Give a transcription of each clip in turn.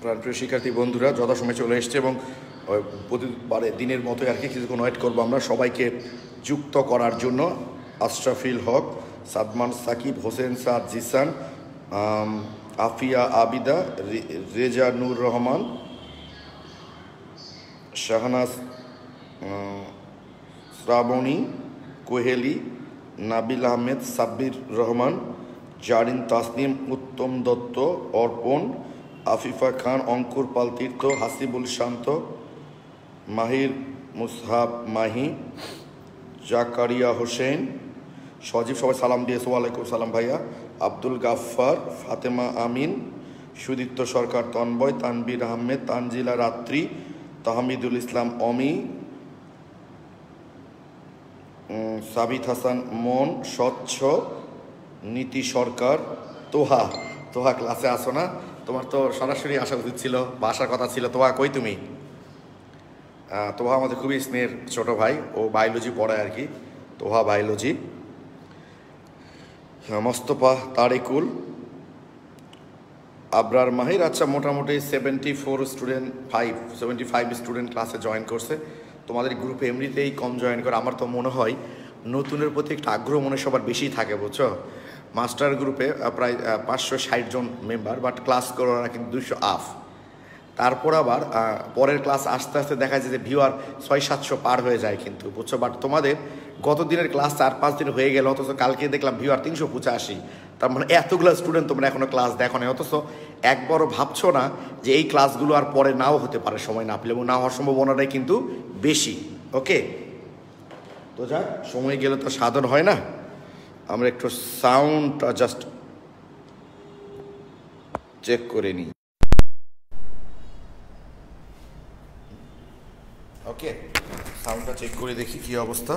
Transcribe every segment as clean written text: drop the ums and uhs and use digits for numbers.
প্রাণপ্রিয় শিক্ষার্থী বন্ধুরা যথাসময়ে চলে এসছে এবং প্রতিবারে দিনের মতো আর কি কিছুক্ষণ ওয়েট করবো আমরা সবাইকে যুক্ত করার জন্য। আশরাফিল হক, সাদমান সাকিব, হোসেন সাদ জিসান, আফিয়া আবিদা, রেজা নূর রহমান, শাহনাজ, শ্রাবণী, কোহেলি, নাবিল আহমেদ, সাব্বির রহমান, জারিন তাসনিম, উত্তম দত্ত, অর্পণ, আফিফা খান, অঙ্কুর পাল তীর্থ, হাসিবুল শান্ত, মাহির মুসহাব মাহি, জাকারিয়া হোসেন, সজীব, সবাই সালাম দিয়েছে। ওয়ালাইকুম সালাম ভাইয়া। আব্দুল গাফফার, ফাতেমা আমিন, সুদীপ্ত সরকার তন্ময়, তানবির আহমেদ, তানজিলা রাত্রি, তাহমিদুল ইসলাম অমি, সাবিত হাসান মন, স্বচ্ছ, নীতি সরকার, তোহা ক্লাসে আসো না? তোমার তো সরাসরি আসা উচিত ছিল বা আসার কথা ছিল। তোহা কই তুমি? তোহা আমাদের খুবই স্নেহের ছোট ভাই, ও বায়োলজি পড়ায় আর কি। তোহা বায়োলজি। মোস্তফা তারিকুল, আবরার মাহির। আচ্ছা, মোটামুটি 75 স্টুডেন্ট ক্লাসে জয়েন করছে। তোমাদের গ্রুপে এমনিতেই কম জয়েন করে। আমার তো মনে হয় নতুনের প্রতি একটা আগ্রহ মনে সবার বেশি থাকে, বুঝছো? মাস্টার গ্রুপে প্রায় 560 জন মেম্বার, বাট ক্লাস করার কিন্তু 200 আফ। তারপর আবার পরের ক্লাস আস্তে আস্তে দেখা যায় যে ভিউয়ার 600-700 পার হয়ে যায় কিন্তু, বুঝছো? বাট তোমাদের গত দিনের ক্লাস 4-5 দিন হয়ে গেল, অথচ কালকে দেখলাম ভিউয়ার 385। তার মানে এতগুলো স্টুডেন্ট তোমরা এখনো ক্লাস দেখো না, অথচ একবারও ভাবছো না যে এই ক্লাসগুলো আর পরে নাও হতে পারে, সময় না পেলে, এবং না হওয়ার সম্ভাবনাটাই কিন্তু বেশি। ওকে, তো যাক, সময় গেলে তো সাধন হয় না। আমরা একটু সাউন্ডটা জাস্ট চেক করে নিই। ওকে, সাউন্ডটা চেক করে দেখি কি অবস্থা।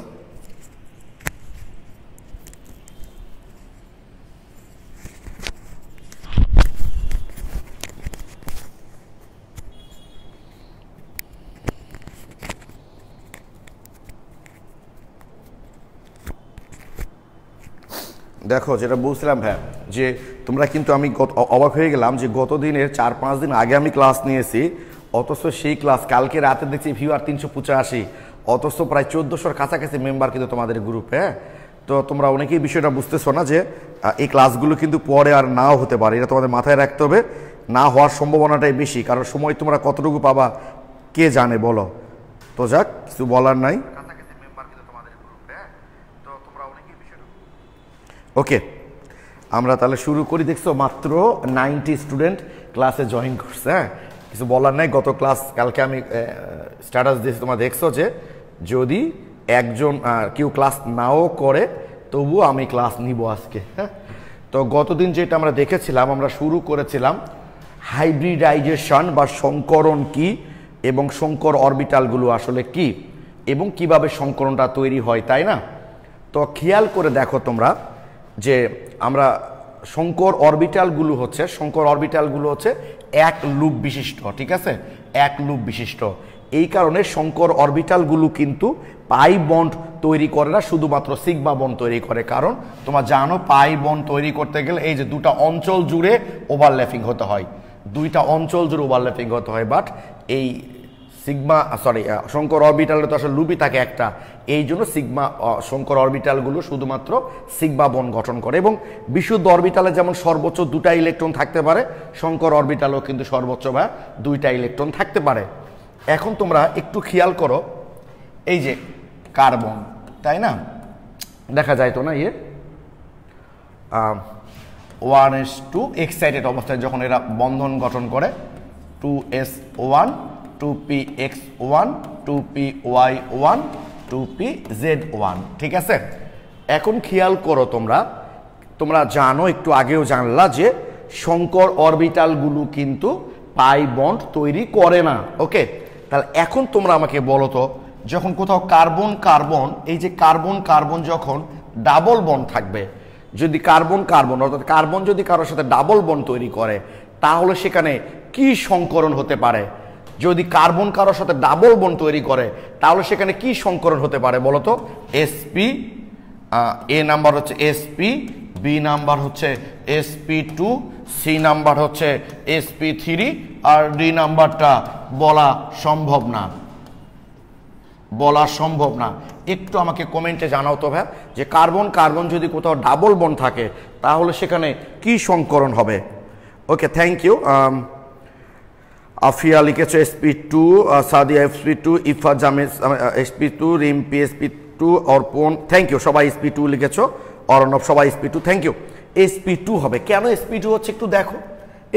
দেখো, যেটা বলছিলাম ভাই, যে তোমরা কিন্তু, আমি অবাক হয়ে গেলাম যে গত দিনের 4-5 দিন আগে আমি ক্লাস নিয়েছি, অথচ সেই ক্লাস কালকে রাতে দেখছি ভিউয়ার 385, অথচ প্রায় 1400-র কাছাকাছি মেম্বার কিন্তু তোমাদের গ্রুপে। হ্যাঁ, তো তোমরা অনেকেই বিষয়টা বুঝতেছো না যে এই ক্লাসগুলো কিন্তু পরে আর নাও হতে পারে, এটা তোমাদের মাথায় রাখতে হবে। না হওয়ার সম্ভাবনাটাই বেশি, কারণ সময় তোমরা কতটুকু পাবা কে জানে, বলো? তো যাক, কিছু বলার নাই। ওকে, আমরা তাহলে শুরু করি। দেখছো, মাত্র 90 স্টুডেন্ট ক্লাসে জয়েন করছে। হ্যাঁ, কিছু বলার নাই। গত ক্লাস কালকে আমি স্ট্যাটাস দিয়েছি, তোমরা দেখছো যে যদি একজন কেউ ক্লাস নাও করে তবুও আমি ক্লাস নিব আজকে। হ্যাঁ, তো গতদিন যেটা আমরা দেখেছিলাম, আমরা শুরু করেছিলাম হাইব্রিডাইজেশন বা সংকরণ কি, এবং সংকর অরবিটালগুলো আসলে কি, এবং কিভাবে সংকরণটা তৈরি হয়, তাই না? তো খেয়াল করে দেখো তোমরা যে আমরা সংকর অরবিটালগুলো হচ্ছে এক লুপ বিশিষ্ট, ঠিক আছে? এক লুপ বিশিষ্ট। এই কারণে সংকর অরবিটালগুলো কিন্তু পাই বন্ড তৈরি করে না, শুধুমাত্র সিগমা বন্ড তৈরি করে। কারণ তোমরা জানো, পাই বন্ড তৈরি করতে গেলে এই যে দুটা অঞ্চল জুড়ে ওভারল্যাপিং হতে হয়, বাট এই সংকর অরবিটালে তো আসলে লুপই থাকে একটা। এই জন্য সংকর অরবিটালগুলো শুধুমাত্র সিগমা বন্ড গঠন করে, এবং বিশুদ্ধ অরবিটালে যেমন সর্বোচ্চ 2টা ইলেকট্রন থাকতে পারে, সংকর অরবিটালও কিন্তু সর্বোচ্চ 2টা ইলেকট্রন থাকতে পারে। এখন তোমরা একটু খেয়াল করো, এই যে কার্বন, তাই না? দেখা যায় তো না, 1s2 এক্সাইটেড অবস্থায় যখন এরা বন্ধন গঠন করে, 2s1, 2px1, 2py1, 2pz1, ঠিক আছে? এখন খেয়াল করো, তোমরা জানো, একটু আগেও জানলা যে সংকর অরবিটালগুলো কিন্তু পাই বন্ড তৈরি করে না। ওকে, তাহলে এখন তোমরা আমাকে বলো তো, যখন কোথাও কার্বন কার্বন, এই যে কার্বন কার্বন যখন ডাবল বন্ড থাকবে, যদি কার্বন কার্বন অর্থাৎ কার্বন যদি কারোর সাথে ডাবল বন্ড তৈরি করে, তাহলে সেখানে কি সংকরণ হতে পারে? যদি কার্বন কারোর সাথে ডাবল বন্ড তৈরি করে, তাহলে সেখানে কি সংকরণ হতে পারে বলো তো? sp, এ নাম্বার হচ্ছে sp, বি নাম্বার হচ্ছে sp2, সি নাম্বার হচ্ছে sp3 আর ডি নাম্বারটা বলা সম্ভব না। একটু আমাকে কমেন্টে জানাও তো ভাই যে কার্বন কার্বন যদি কোথাও ডাবল বন্ড থাকে তাহলে সেখানে কি সংকরণ হবে। ওকে, থ্যাংক ইউ। আফিয়া লিখেছো sp2, Sadia sp2, Ifa জামিস sp2, Rimpi sp2, অর্পণ থ্যাংক ইউ, সবাই sp2 লিখেছো, অর্ণব সবাই sp2, থ্যাংক ইউ। sp2 হবে কেন, sp2 হচ্ছে একটু দেখো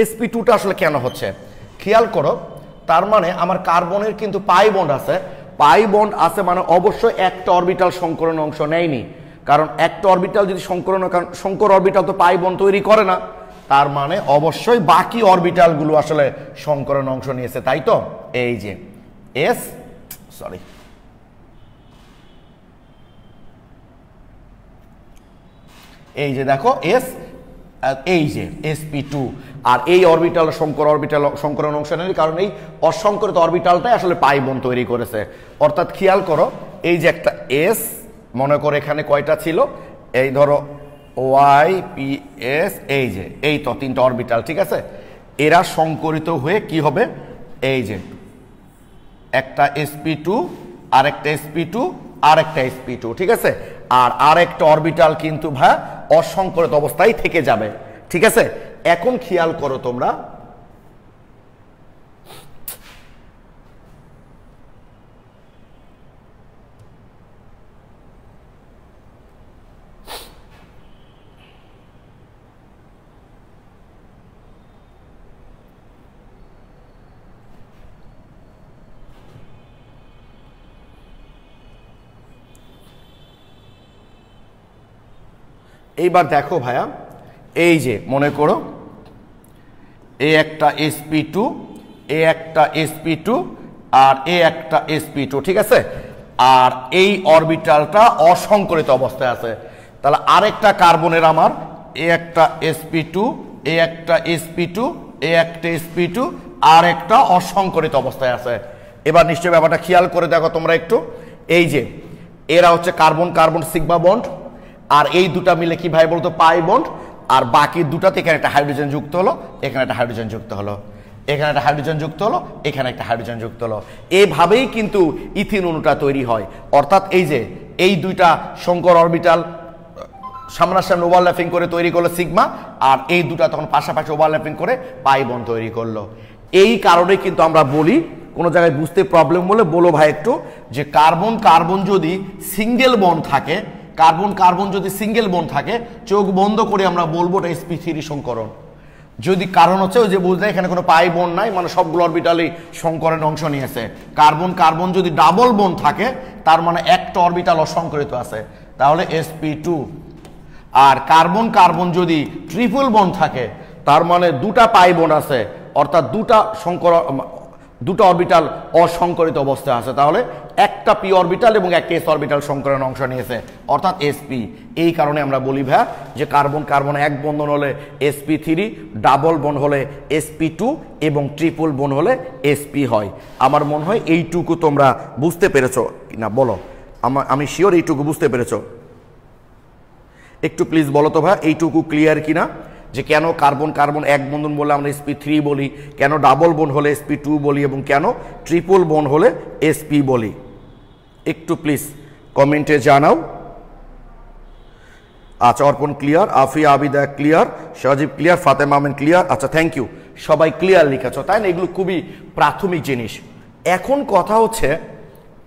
sp2টা আসলে কেন হচ্ছে খেয়াল করো। তার মানে আমার কার্বনের কিন্তু পাই বন্ড আছে, পাই বন্ড আছে মানে অবশ্যই একটা অরবিটাল সংকরণ অংশ নেয়নি, কারণ একটা অরবিটাল যদি সংকর অরবিটাল তো পাই বন্ড তৈরি করে না, তার মানে অবশ্যই বাকি অরবিটালগুলো আসলে সংকরণ অংশ নিয়েছে, তাই তো। এই যে এই যে দেখো এই যে sp2, আর এই অরবিটাল সংকরণ অংশ নেই, কারণ এই অসংকরিত অরবিটালটাই আসলে পাই বন্ড তৈরি করেছে। অর্থাৎ খেয়াল করো এই যে একটা s, মনে করো এখানে কয়টা ছিল, এই ধরো y p s, এই যে এই তো তিনটা অরবিটাল, ঠিক আছে। এরা সংকরিত হয়ে কি হবে, এই যে একটা sp2 আরেকটা sp2 আরেকটা sp2, ঠিক আছে। আর আরেকটা অরবিটাল কিন্তু অসংকরিত অবস্থায় থেকে যাবে, ঠিক আছে। এখন খেয়াল করো তোমরা এইবার দেখো ভাইয়া, এই যে মনে করো এ একটা sp2, এ একটা sp2 আর এ একটা sp2, ঠিক আছে। আর এই অরবিটালটা অসংকরিত অবস্থায় আছে, তাহলে আরেকটা কার্বনের আমার এ একটা sp2, এ একটা sp2, এ একটা sp2 আর একটা অসংকরিত অবস্থায় আছে। এবার নিশ্চয়ই ব্যাপারটা খেয়াল করে দেখো তোমরা একটু, এই যে এরা হচ্ছে কার্বন কার্বন সিগমা বন্ড, আর এই দুটা মিলে কি ভাই বলতো পাই বন্ড, আর বাকি দুটাতে এখানে একটা হাইড্রোজেন যুক্ত হলো, এখানে একটা হাইড্রোজেন যুক্ত হলো, এখানে একটা হাইড্রোজেন যুক্ত হলো, এখানে একটা হাইড্রোজেন যুক্ত হলো। এইভাবেই কিন্তু ইথিন অণুটা তৈরি হয়। অর্থাৎ এই যে এই দুইটা সংকর অরবিটাল সামনাসামনি ওভারল্যাপিং করে তৈরি করলো সিগমা, আর এই দুটা তখন পাশাপাশি ওভারল্যাপিং করে পাই বন্ড তৈরি করলো। এই কারণে কিন্তু আমরা বলি, কোনো জায়গায় বুঝতে প্রবলেম হলে বলো ভাই একটু, যে কার্বন কার্বন যদি সিঙ্গেল বন্ড থাকে, কার্বন কার্বন যদি সিঙ্গেল বন্ড থাকে, চোখ বন্ধ করে আমরা বলবো এটা sp3 সংকরণ। যদি কারণ হচ্ছে ওই যে বুঝলে এখানে কোনো পাই বন্ড নাই, মানে সবগুলো অরবিটালই সংকরণ অংশ নিয়েছে। কার্বন কার্বন যদি ডাবল বন্ড থাকে, তার মানে একটা অরবিটাল অসংকরিত আছে, তাহলে sp2। আর কার্বন কার্বন যদি ট্রিপল বন্ড থাকে, তার মানে দুটা পাই বন্ড আছে, অর্থাৎ দুটো অরবিটাল অসংকরিত অবস্থায় আছে, তাহলে একটা পি অরবিটাল এবং একটা এস অরবিটাল সংকরণ অংশ নিয়েছে, অর্থাৎ sp। এই কারণে আমরা বলি ভাইয়া যে কার্বন কার্বন এক বন্ধন হলে sp3, ডাবল বন্ড হলে sp2 এবং ট্রিপল বন্ড হলে sp হয়। আমার মনে হয় এইটুকু তোমরা বুঝতে পেরেছো কিনা বলো, আমি শিওর এইটুকু বুঝতে পেরেছো। একটু প্লিজ বলো তো ভাই এইটুকু ক্লিয়ার কিনা, যে কেন কার্বন কার্বন এক বন্ধন বলে আমরা sp3 বলি, কেন ডাবল বন্ড হলে sp2 বলি, এবং কেন ট্রিপল বন্ড হলে sp বলি, একটু প্লিজ কমেন্টে জানাও। আচ্ছা, অর্পণ ক্লিয়ার, আফিয়া আবিদা ক্লিয়ার, সজীব ক্লিয়ার, ফাতেমা আমিন ক্লিয়ার। আচ্ছা, থ্যাংক ইউ, সবাই ক্লিয়ার লিখেছ, তাই না? এগুলো খুবই প্রাথমিক জিনিস। এখন কথা হচ্ছে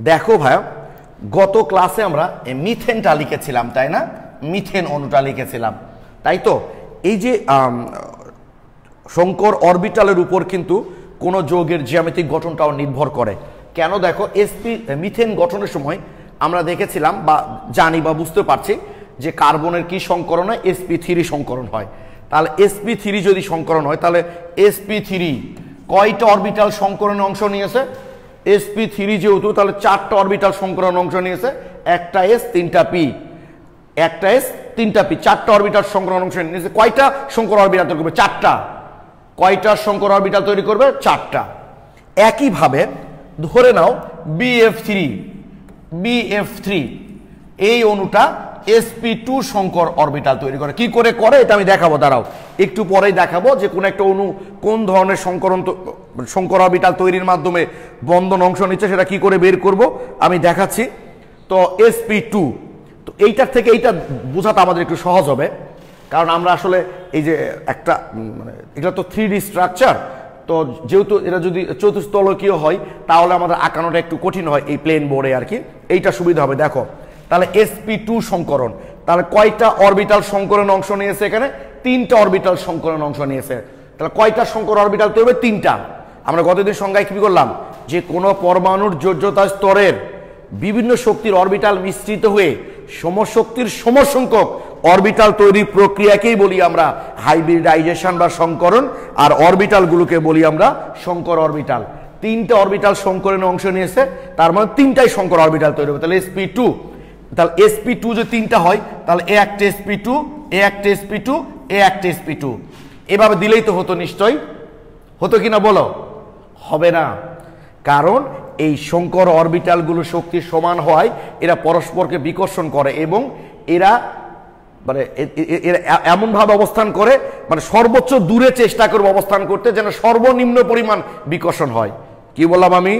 দেখো ভাইয়া, গত ক্লাসে আমরা মিথেনটা লিখেছিলাম, তাই না? মিথেন অণুটা লিখেছিলাম, তাই তো? এই যে সংকর অরবিটালের উপর কিন্তু কোনো যৌগের জ্যামিতিক গঠনটাও নির্ভর করে। কেন দেখো, মিথেন গঠনের সময় আমরা দেখেছিলাম বা জানি বা বুঝতে পারছি যে কার্বনের কি সংকরণ হয়, sp3 সংকরণ হয়। তাহলে sp3 যদি সংকরণ হয়, তাহলে sp3 কয়টা অরবিটাল সংকরণে অংশ নিয়েছে? sp3 যেহেতু, তাহলে 4টা অরবিটাল সংকরণ অংশ নিয়েছে, একটা s 3টা p, একটা s 3টা p, 4টা অরবিটাল সংকরণ অংশ নিয়েছে। কয়টা সংকর অরবিটাল তৈরি করবে? 4টা। কয়টা সংকর অরবিটাল তৈরি করবে? 4টা। একইভাবে ধরে নাও BF3 এই অণুটা sp2 শঙ্কর অরবিটাল তৈরি করে। কি করে করে এটা আমি দেখাবো, দাঁড়াও একটু পরেই দেখাবো যে কোন একটা অণু কোন ধরনের শঙ্কর অরবিটাল তৈরির মাধ্যমে বন্ধন অংশ নিচ্ছে, সেটা কি করে বের করব আমি দেখাচ্ছি। তো sp2, তো এইটার থেকে এইটা বোঝাটা আমাদের একটু সহজ হবে, কারণ আমরা আসলে এই যে একটা মানে এটা তো 3D স্ট্রাকচার, তো যেহেতু এটা যদি চতুস্তলকীয় হয় তাহলে আমাদের আঁকানোটা একটু কঠিন হয় এই প্লেন বোর্ডে আর কি, এইটা সুবিধা হবে। দেখো তাহলে sp2 সংকরণ, তাহলে কয়টা অরবিটাল সংকরণ অংশ নিয়েছে এখানে? 3টা অরবিটাল সংকরণ অংশ নিয়েছে। তাহলে কয়টা সংকর অরবিটাল তৈরি হবে? 3টা। আমরা গতদিন সংজ্ঞায় কি করলাম যে কোনো পরমাণুর যোজ্যতা স্তরের বিভিন্ন শক্তির অরবিটাল মিশ্রিত হয়ে সমশক্তির সমসংখ্যক অরবিটাল তৈরির প্রক্রিয়াকেই বলি আমরা হাইব্রিডাইজেশন বা সংকরণ, আর অরবিটালগুলোকে বলি আমরা সংকর অরবিটাল। 3টা অরবিটাল সংকরণে অংশ নিয়েছে, তার মানে 3টাই সংকর অরবিটাল তৈরি হবে। তাহলে sp2, তাহলে sp2 যে 3টা হয় তাহলে এ একটা sp2, এ একটা sp2, এ একটা sp2, এভাবে দিলেই তো হতো নিশ্চয়ই, হতো কিনা বলো? হবে না, কারণ এই সংকর অরবিটালগুলো শক্তি সমান হওয়ায় এরা পরস্পরকে বিকর্ষণ করে এবং এরা মানে এরা এমনভাবে অবস্থান করে মানে সর্বোচ্চ দূরে চেষ্টা করবে অবস্থান করতে যেন সর্বনিম্ন পরিমাণ বিকর্ষণ হয়। কি বললাম আমি?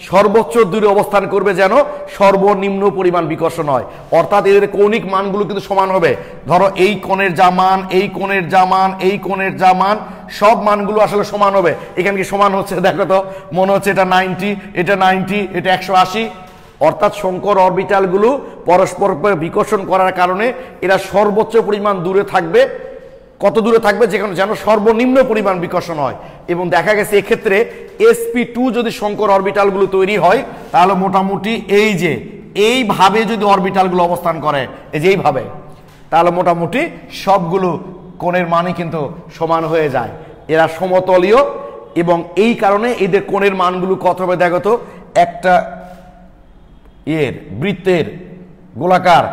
সর্বোচ্চ দূরে অবস্থান করবে যেন সর্বনিম্ন পরিমাণ বিকর্ষণ হয়, অর্থাৎ এদের কৌণিক মানগুলো কিন্তু সমান হবে। ধরো এই কোণের যা মান, এই কোণের যা মান, এই কোণের যা মান, সব মানগুলো আসলে সমান হবে। এখানে কি সমান হচ্ছে? দেখো তো, মনে হচ্ছে এটা 90, এটা 90, এটা 180, অর্থাৎ সংকর অরবিটালগুলো পরস্পর বিকর্ষণ করার কারণে এরা সর্বোচ্চ পরিমাণ দূরে থাকবে। কত দূরে থাকবে? যেখানে যেন সর্বনিম্ন পরিমাণ বিকর্ষণ হয়। এবং দেখা গেছে এক্ষেত্রে sp2 যদি সংকর অরবিটালগুলো তৈরি হয় তাহলে মোটামুটি এই যে এইভাবে যদি অরবিটালগুলো অবস্থান করে, এই যে এইভাবে, তাহলে মোটামুটি সবগুলো কোণের মানই কিন্তু সমান হয়ে যায়। এরা সমতলীয় এবং এই কারণে এদের কোণের মানগুলো কত হবে দেখো তো। একটা বৃত্তের গোলাকার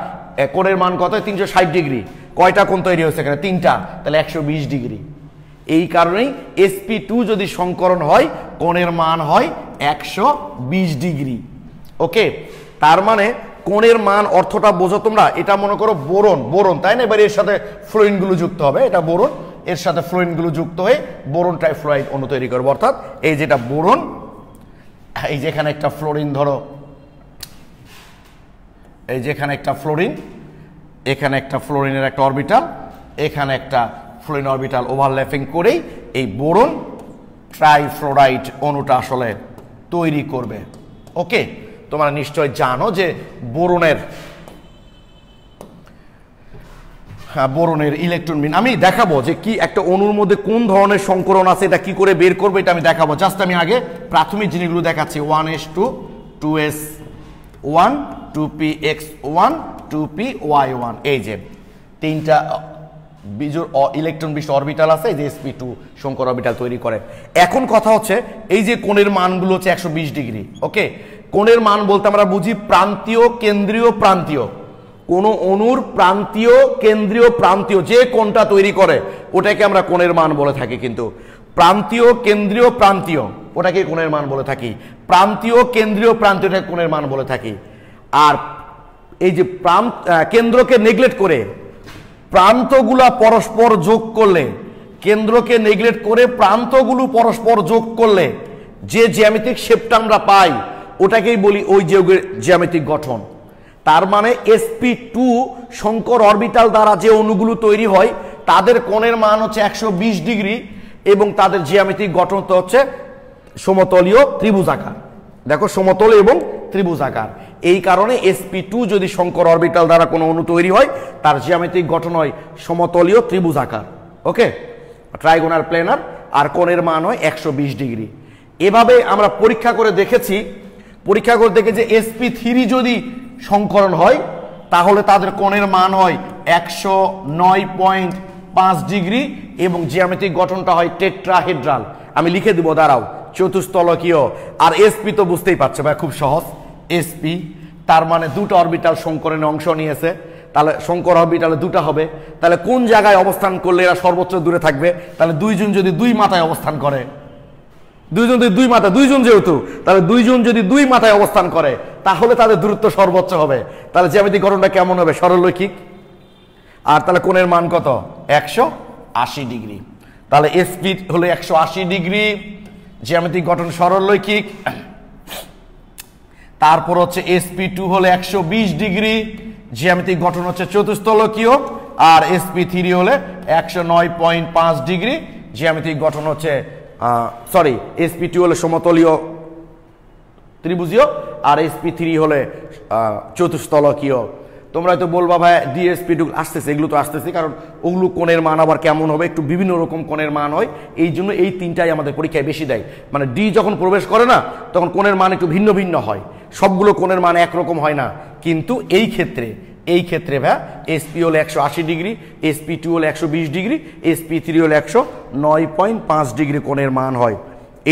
কোণের মান কত? 360 ডিগ্রি। কয়টা কোণ তৈরি হয়েছে এখানে? 3টা, তাহলে 120 ডিগ্রি। এই কারণেই sp2 যদি সংকরণ হয় কোণের মান হয় 120 ডিগ্রি। ওকে, তার মানে কোণের মান অর্থটা বোঝো তোমরা। এটা মনে করো বোরন, বোরন তাই না? এবার এর সাথে ফ্লোরিনগুলো যুক্ত হবে, এটা বোরন, এর সাথে ফ্লোরিনগুলো যুক্ত হয়ে বোরন ট্রাইফ্লোরাইড অণু তৈরি করবে। অর্থাৎ এই যেটা বোরন, এই যেখানে একটা ফ্লোরিন, ধরো এই যেখানে একটা ফ্লোরিন, এখানে একটা ফ্লোরিনের একটা অরবিটাল, এখানে একটা ফ্লোরিন অরবিটাল ওভারল্যাপিং করেই এই বোরন ট্রাইফ্লোরাইড অণুটা আসলে তৈরি করবে। ওকে, তোমরা নিশ্চয় জানো যে বোরনের ইলেকট্রন বিন আমি দেখাবো যে কি একটা অণুর মধ্যে কোন ধরনের সংকরণ আছে, এটা কি করে বের করবে এটা আমি দেখাবো। জাস্ট আমি আগে প্রাথমিক জিনিসগুলো দেখাচ্ছি। 1s2, 2s1, 2px1, 2py1, এই যে 3টা বিজোড় ইলেকট্রন বিশিষ্ট অরবিটাল আছে, এই যে sp2 সংকর অরবিটাল তৈরি করে। এখন কথা হচ্ছে এই যে কোণের মানগুলো হচ্ছে 120 ডিগ্রি। ওকে, কোণের মান বলতে আমরা বুঝি প্রান্তীয়, কেন্দ্রীয়, প্রান্তীয়। কোন অণুর প্রান্তীয়, কেন্দ্রীয়, প্রান্তীয় যে কোণটা তৈরি করে ওটাকে আমরা কোণের মান বলে থাকি। কিন্তু প্রান্তীয়, কেন্দ্রীয়, প্রান্তীয় ওটাকে কোণের মান বলে থাকি। প্রান্তীয়, কেন্দ্রীয়, প্রান্তীয়টাকে কোণের মান বলে থাকি। আর এই যে কেন্দ্রকে নেগলেক্ট করে প্রান্তগুলা পরস্পর যোগ করলে, কেন্দ্রকে নেগলেক্ট করে প্রান্তগুলো পরস্পর যোগ করলে যে জ্যামিতিক শেপটা আমরা পাই ওটাকেই বলি ওই যৌগের জ্যামিতিক গঠন। তার মানে sp2 সংকর অরবিটাল দ্বারা যে অণুগুলো তৈরি হয় তাদের কোণের মান হচ্ছে 120 ডিগ্রি এবং তাদের জ্যামিতিক গঠন তো হচ্ছে সমতলীয় ত্রিভুজাকার। দেখো, সমতল এবং ত্রিভুজাকার। এই কারণে sp2 যদি সংকর অরবিটাল দ্বারা কোনো অণু তৈরি হয় তার জ্যামিতিক গঠন হয় সমতলীয় ত্রিভুজাকার। ওকে, ট্রাইগোনাল প্লেনার, আর কোণের মান হয় 120 ডিগ্রি। এভাবে আমরা পরীক্ষা করে দেখেছি, যে sp3 যদি সংকরণ হয় তাহলে তাদের কোণের মান হয় 109.5 ডিগ্রি এবং জ্যামিতিক গঠনটা হয় টেট্রাহেড্রাল। আমি লিখে দিব, দাঁড়াও, চতুস্তলকীয়। আর sp তো বুঝতেই পারছো ভাই, খুব সহজ। sp তার মানে দুটো অরবিটাল সংকরণে অংশ নিয়েছে, তাহলে সংকর অরবিটালে দুটো হবে। তাহলে কোন জায়গায় অবস্থান করলে এরা সর্বোচ্চ দূরে থাকবে? তাহলে দুইজন যদি দুই মাথায় অবস্থান করে, দুইজন যদি দুই মাথায়, দুইজন যেহেতু, তাহলে দুইজন যদি দুই মাথায় অবস্থান করে তাহলে তাদের দূরত্ব সর্বোচ্চ হবে। তাহলে জ্যামিতিক গঠনটা কেমন হবে? সরলরৈখিক। আর তাহলে কোণের মান কত? 180 ডিগ্রি। তাহলে এসপি হলো 180 ডিগ্রি, জ্যামিতিক গঠন সরলরৈখিক। তারপর হচ্ছে sp2 হলো 120 ডিগ্রি, জ্যামিতিক গঠন হচ্ছে চতুস্তলকীয়। আর sp3 হলে 109.5 ডিগ্রি, জ্যামিতিক গঠন হচ্ছে সরি sp2 হলে সমতলীয় ত্রিভুজীয়, আর sp3 হলে চতুস্তলকীয়। তোমরা হয়তো বলবা ভাই DSP2 আসতেছে, এগুলো তো আসতেছে, কারণ ওগুলো কোণের মান আবার কেমন হবে, একটু বিভিন্ন রকম কোণের মান হয়, এই জন্য এই তিনটাই আমাদের পরীক্ষায় বেশি দেয়। মানে ডি যখন প্রবেশ করে না তখন কোণের মান একটু ভিন্ন ভিন্ন হয়, সবগুলো কোণের মান একরকম হয় না। কিন্তু এই ক্ষেত্রে ভাই SP হলো 180 ডিগ্রি, SP2 হলো 120 ডিগ্রি, SP3 হলো 109.5 ডিগ্রি কোণের মান হয়।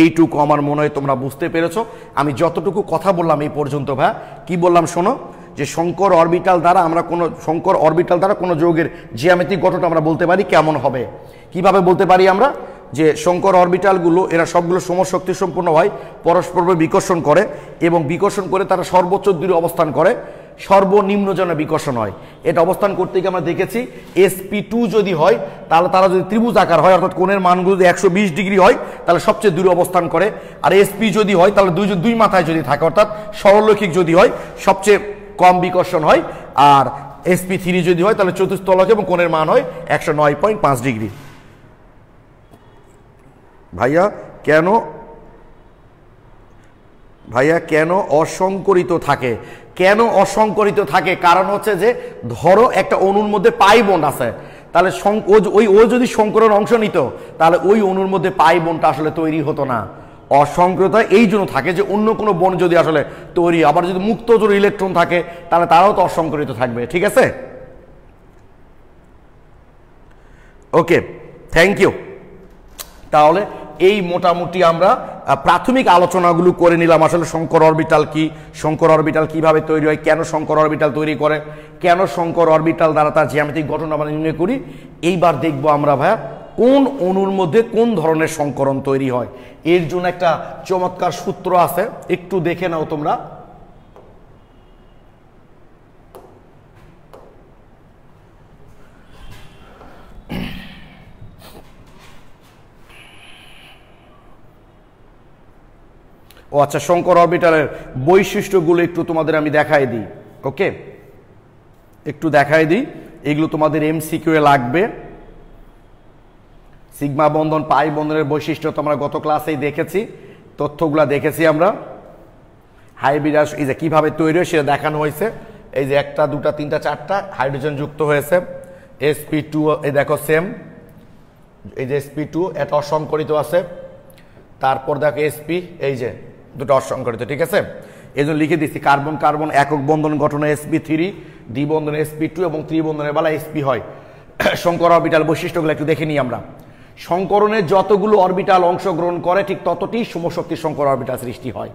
এইটুকু আমার মনে হয় তোমরা বুঝতে পেরেছো। আমি যতটুকু কথা বললাম এই পর্যন্ত ভাই, কি বললাম শোনো, যে শঙ্কর অরবিটাল দ্বারা কোনো যৌগের জ্যামিতিক গঠন আমরা বলতে পারি কেমন হবে। কিভাবে বলতে পারি আমরা? যে শঙ্কর অরবিটালগুলো এরা সবগুলো সমশক্তি সম্পন্ন হয়, পরস্পর বিকর্ষণ করে, এবং বিকর্ষণ করে তারা সর্বোচ্চ দূরে অবস্থান করে, সর্বনিম্ন যেন বিকর্ষণ হয়। এটা অবস্থান করতে গিয়ে আমরা দেখেছি SP2 যদি হয় তাহলে তারা যদি ত্রিভুজ আকার হয়, অর্থাৎ কোণের মানগুলো যদি 120 ডিগ্রি হয় তাহলে সবচেয়ে দূরে অবস্থান করে। আর SP যদি হয় তাহলে দুই মাথায় যদি থাকে, অর্থাৎ সরলরৈখিক যদি হয় সবচেয়ে কম বিকর্ষণ হয়। আর SP3 যদি হয় তাহলে চতুস্তলক এবং কোণের মান হয় 109.5 ডিগ্রি। ভাইয়া কেন অসংকরিত থাকে? কেন অসংকরিত থাকে? কারণ হচ্ছে যে ধরো একটা অণুর মধ্যে পাই বন্ড আছে, তাহলে ও যদি সংকরণ অংশ নিত তাহলে ওই অণুর মধ্যে পাই বন্ডটা আসলে তৈরি হতো না। অসংকরিত এই জন্য থাকে যে অন্য কোনো বন্ড যদি আসলে তৈরি, আবার যদি মুক্ত জোড় ইলেকট্রন থাকে তাহলে তারাও তো অসংকরিত থাকবে। ঠিক আছে, ওকে, থ্যাংক ইউ। তাহলে এই মোটামুটি আমরা প্রাথমিক আলোচনাগুলো করে নিলাম। আসলে শঙ্কর অরবিটাল কি, শঙ্কর অরবিটাল কিভাবে তৈরি হয়, কেন শঙ্কর অরবিটাল তৈরি করে, কেন শঙ্কর অরবিটাল দ্বারা তার জ্যামিতিক গঠন আমরা নির্ণয় করি। এইবার দেখবো আমরা ভাইয়া কোন অণুর মধ্যে কোন ধরনের সংকরণ তৈরি হয়। এর জন্য একটা চমৎকার সূত্র আছে, একটু দেখে নাও তোমরা। ও আচ্ছা, শঙ্কর অরবিটালের বৈশিষ্ট্যগুলো একটু তোমাদের আমি দেখাই দিই। ওকে, একটু দেখাই দিই, এগুলো তোমাদের MCQ এ লাগবে। সিগমা বন্ধন পাই বন্ধনের বৈশিষ্ট্য তোমরা গত ক্লাসেই দেখেছি, তথ্যগুলা দেখেছি আমরা। হাইব্রিড এই যে কিভাবে তৈরি হয় সেটা দেখানো হয়েছে। এই যে 1 2 3 4 হাইড্রোজেন যুক্ত হয়েছে। sp2 এই দেখো সেম, এই যে sp2 এটা অসংকরিত আছে। তারপর দেখো sp, এই যে দুটো অসংকরিত। ঠিক আছে, এই জন্য লিখে দিচ্ছি কার্বন কার্বন একক বন্ধন গঠনে sp3, দ্বিবন্ধনে sp2 এবং ত্রিবন্ধনের বেলা sp হয়। শঙ্কর অরবিটাল বৈশিষ্ট্যগুলো একটু দেখে নিই আমরা। সংকরণে যতগুলো অরবিটাল অংশগ্রহণ করে ঠিক ততটি সমশক্তি শঙ্কর অরবিটাল সৃষ্টি হয়।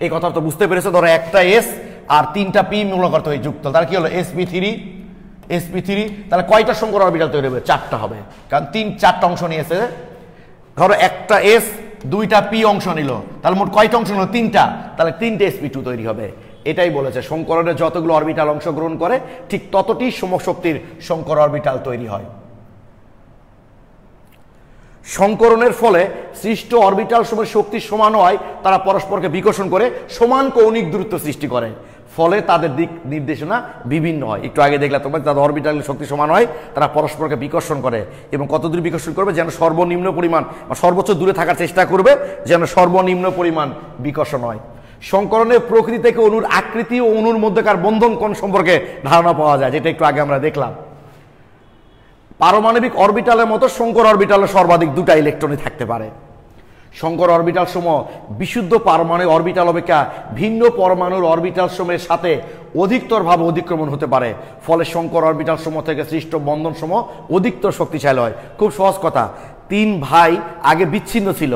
এই কথা তো বুঝতে পেরেছো। ধরো একটা s আর 3টা p মূল করতে হয় যুক্ত, তার কি হলো sp3, তাহলে কয়টা শঙ্কর অরবিটাল তৈরি হবে? 4টা হবে, কারণ 4টা অংশ নিয়েছে। ধরো একটা s 2টা p অংশ নিল, তাহলে মোট কয়টা অংশ নিল? 3টা, তাহলে 3টে sp2 তৈরি হবে। এটাই বলেছে, সংকরণে যতগুলো অরবিটাল অংশগ্রহণ করে ঠিক ততটি সমশক্তির শঙ্কর অরবিটাল তৈরি হয়। সংকরণের ফলে সৃষ্ট অরবিটাল সময় শক্তি সমান হয়, তারা পরস্পরকে বিকর্ষণ করে সমান কৌণিক দূরত্ব সৃষ্টি করে, ফলে তাদের দিক নির্দেশনা বিভিন্ন হয়। একটু আগে দেখলাম তোমরা, তাদের অরবিটালের শক্তি সমান হয়, তারা পরস্পরকে বিকর্ষণ করে, এবং কত দূরে বিকর্ষণ করবে? যেন সর্বনিম্ন পরিমাণ বা সর্বোচ্চ দূরে থাকার চেষ্টা করবে, যেন সর্বনিম্ন পরিমাণ বিকর্ষণ হয়। সংকরণের প্রকৃতি থেকে অণুর আকৃতি ও অণুর মধ্যকার বন্ধন কোণ সম্পর্কে ধারণা পাওয়া যায়, যেটা একটু আগে আমরা দেখলাম। পারমাণবিক অরবিটালের মতো শঙ্কর অরবিটালে সর্বাধিক 2টা ইলেকট্রনই থাকতে পারে। শঙ্কর অরবিটাল সমূহ বিশুদ্ধ পারমাণবিক অরবিটাল অপেক্ষা ভিন্ন পরমাণুর অরবিটাল সমূহের সাথে অধিকতরভাবে অধিক্রমণ হতে পারে, ফলে শঙ্কর অরবিটাল সমূহ থেকে সৃষ্ট বন্ধন সমূহ অধিকতর শক্তিশালী হয়। খুব সহজ কথা, 3 ভাই আগে বিচ্ছিন্ন ছিল,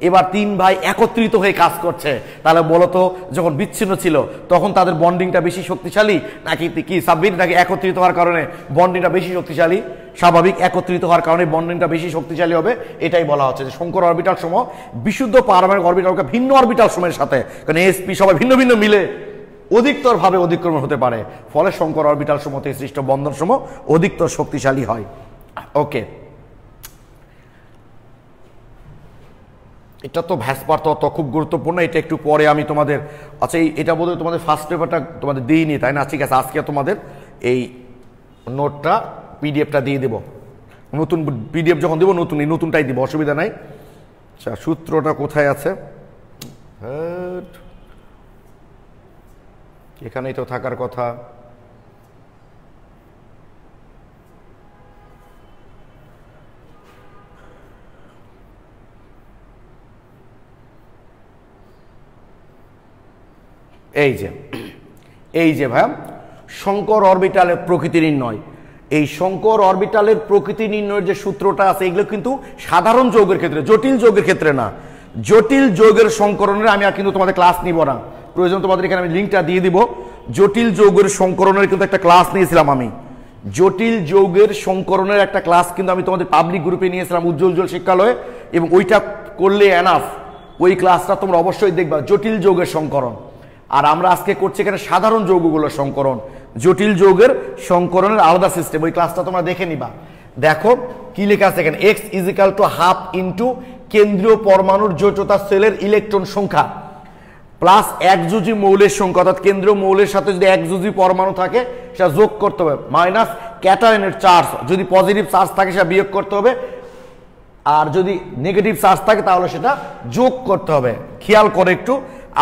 এবার 3 ভাই একত্রিত হয়ে কাজ করছে, তাহলে বলো তো যখন বিচ্ছিন্ন ছিল তখন তাদের বন্ডিংটা বেশি শক্তিশালী নাকি কি সাব্বির, নাকি একত্রিত হওয়ার কারণে বন্ডিংটা বেশি শক্তিশালী? স্বাভাবিক, একত্রিত হওয়ার কারণে বন্ডিংটা বেশি শক্তিশালী হবে। এটাই বলা হচ্ছে যে শঙ্কর অরবিটাল সমূহ বিশুদ্ধ পারমাণবিক অরবিটালকে ভিন্ন অরবিটাল সমূহের সাথে, কারণ এসপি সবাই ভিন্ন ভিন্ন মিলে অধিকতর ভাবে অধিক্রমণ হতে পারে, ফলে শঙ্কর অরবিটাল সমূহ থেকে সৃষ্ট বন্ধন সমূহ অধিকতর শক্তিশালী হয়। ওকে, এটা তো ভ্যাসপার তত্ত্ব খুব গুরুত্বপূর্ণ, এটা একটু পরে আমি তোমাদের, আচ্ছা এটা বোধহয় তোমাদের ফার্স্ট পেপারটা তোমাদের দিইনি তাই না? ঠিক আছে, আজকে তোমাদের এই নোটটা পিডিএফটা দিয়ে দেবো, নতুন পিডিএফ যখন দেবো নতুনটাই দিব, অসুবিধা নাই। আচ্ছা, সূত্রটা কোথায় আছে? এখানেই তো থাকার কথা। এই যে ভাইয়া শঙ্কর অরবিটালের প্রকৃতি নির্ণয়, এই শঙ্কর অরবিটালের প্রকৃতি নির্ণয়ের যে সূত্রটা আছে এগুলো কিন্তু সাধারণ যৌগের ক্ষেত্রে, জটিল যৌগের ক্ষেত্রে না। জটিল যৌগের সংকরণের আমি আর কিন্তু তোমাদের ক্লাস নিব না, প্রয়োজন তোমাদের এখানে আমি লিঙ্কটা দিয়ে দিব। জটিল যৌগের সংকরণের কিন্তু একটা ক্লাস নিয়েছিলাম আমি, জটিল যৌগের সংকরণের একটা ক্লাস কিন্তু আমি তোমাদের পাবলিক গ্রুপে নিয়েছিলাম উজ্জ্বল শিক্ষালয়ে, এবং ওইটা করলে এনাফ, ওই ক্লাসটা তোমরা অবশ্যই দেখবা, জটিল যৌগের সংকরণ। আর আমরা আজকে করছি এখানে সাধারণ যৌগগুলোর সংকরণ, জটিল যৌগের সংকরণের আলাদা সিস্টেম, ওই ক্লাসটা তোমরা দেখে নিবা। দেখো কি লেখা আছে এখানে, x is equal to half into কেন্দ্রীয় পরমাণুর জটিলতা সেলের ইলেকট্রন সংখ্যা প্লাস একযোজী মৌলের সংখ্যা, অর্থাৎ কেন্দ্রীয় মৌলের সাথে যদি একযোজী পরমাণু থাকে সেটা যোগ করতে হবে, মাইনাস ক্যাটায়নের চার্জ, যদি পজিটিভ চার্জ থাকে সেটা বিয়োগ করতে হবে, আর যদি নেগেটিভ চার্জ থাকে তাহলে সেটা যোগ করতে হবে। খেয়াল করে একটু,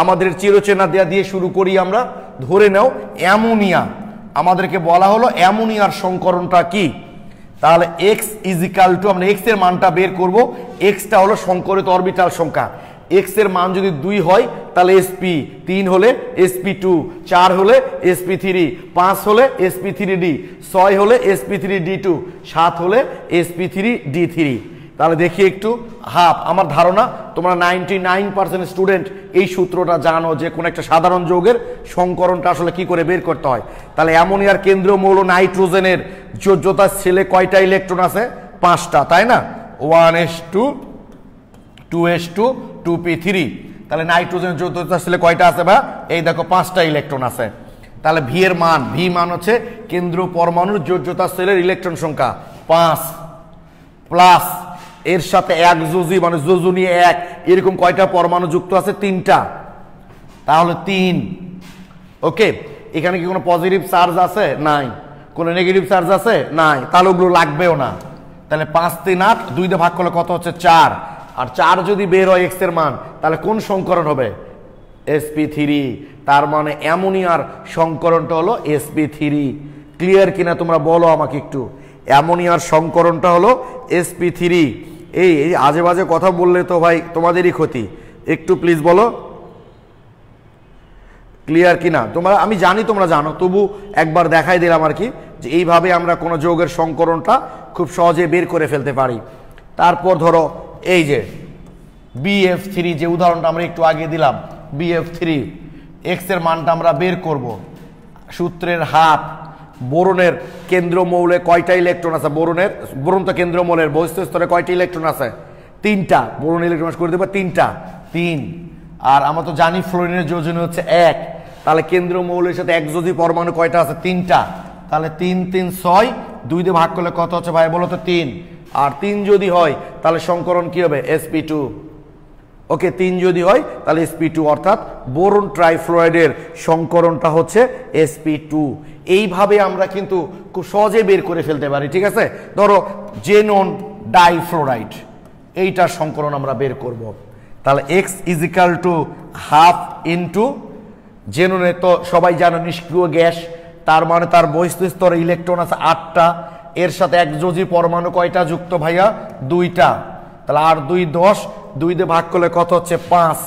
আমাদের চিরচেনা দেয়া দিয়ে শুরু করি আমরা। ধরে নাও অ্যামোনিয়া, আমাদেরকে বলা হলো অ্যামোনিয়ার সংকরণটা কি, তাহলে এক্স ইজিক্যাল টু, আমরা এক্স এর মানটা বের করব, এক্সটা হলো সংকরিত অরবিটাল সংখ্যা, এক্স এর মান যদি 2 হয় তাহলে sp, 3 হলে sp2, 4 হলে sp3, 5 হলে sp3d, 6 হলে sp3d2, 7 হলে sp3d3। তাহলে দেখি একটু হাফ, আমার ধারণা তোমরা 99% স্টুডেন্ট এই সূত্রটা জানো যে কোন একটা সাধারণ যৌগের সংকরণটা আসলে কি করে বের করতে হয়। তাহলে অ্যামোনিয়ার কেন্দ্রীয় মৌল নাইট্রোজেনের যোজ্যতার সেলে কয়টা ইলেকট্রন আছে? 5টা, তাই না? 1s2, 2s2, 2p3। তাহলে নাইট্রোজেনের যোজ্যতার সেলে কয়টা আছে বা এই দেখো 5টা ইলেকট্রন আছে। তাহলে ভি এর মান, ভি মান হচ্ছে কেন্দ্রীয় পরমাণুর যোজ্যতার সেলের ইলেকট্রন সংখ্যা 5, প্লাস এর সাথে একযোজী মানে যোজনী 1, এরকম কয়টা পরমাণু যুক্ত আছে? 3টা, তাহলে 3। ওকে, এখানে কি কোনো পজিটিভ চার্জ আছে? নাই। কোনো নেগেটিভ চার্জ আছে? নাই। তাহলে ওগুলো লাগবেও না। তাহলে 5 3 8, 2 দিয়ে ভাগ করলে কত হচ্ছে? 4। আর 4 যদি বের হয় এক্স এর মান, তাহলে কোন সংকরণ হবে? sp3। তার মানে অ্যামোনিয়ার সংকরণটা হলো sp3। ক্লিয়ার কিনা তোমরা বলো আমাকে একটু, অ্যামোনিয়ার সংকরণটা হলো sp3। এই আজে বাজে কথা বললে তো ভাই তোমাদেরই ক্ষতি, একটু প্লিজ বলো ক্লিয়ার কিনা তোমরা। আমি জানি তোমরা জানো, তবু একবার দেখাই দিলাম আর কি, যে এইভাবে আমরা কোনো যৌগের সংকরণটা খুব সহজে বের করে ফেলতে পারি। তারপর ধরো এই যে BF3, যে উদাহরণটা আমরা একটু আগে দিলাম, BF3, এক্স এর মানটা আমরা বের করব। সূত্রের হাফ, বোরনের কেন্দ্র মৌলে কয়টা ইলেকট্রন আছে? বোরন তো কেন্দ্র মৌলের বহিস্থ স্তরে কয়টা ইলেকট্রন আছে? 3টা। বোরন ইলেকট্রন করে দেবো 3টা, 3। আর আমরা তো জানি ফ্লোরিনের যোজনী হচ্ছে 1, তাহলে কেন্দ্র মৌলের সাথে একযোজী পরমাণু কয়টা আছে? 3টা। তাহলে 3 3 6, 2 দিয়ে ভাগ করলে কত হচ্ছে ভাই বলো তো? 3। আর 3 যদি হয় তাহলে সংকরণ কি হবে? sp2। ওকে, 3 যদি হয় তাহলে sp2, অর্থাৎ বোরন ট্রাইফ্লোরাইডের সংকরণটা হচ্ছে sp2। এইভাবে আমরা কিন্তু খুব সহজে বের করে ফেলতে পারি। ঠিক আছে, ধরো জেনন ডাইফ্লোরাইড, এইটার সংকরণ আমরা বের করব। তাহলে x is equal to half into, জেননে তো সবাই জানো নিষ্ক্রিয় গ্যাস, তার মানে তার বহিস্থ স্তরে ইলেকট্রন আছে 8টা, এর সাথে একযোজী পরমাণু কয়টা যুক্ত ভাইয়া? 2টা। তাহলে আর 2 10, 2 দিয়ে ভাগ করলে কত হচ্ছে? 5।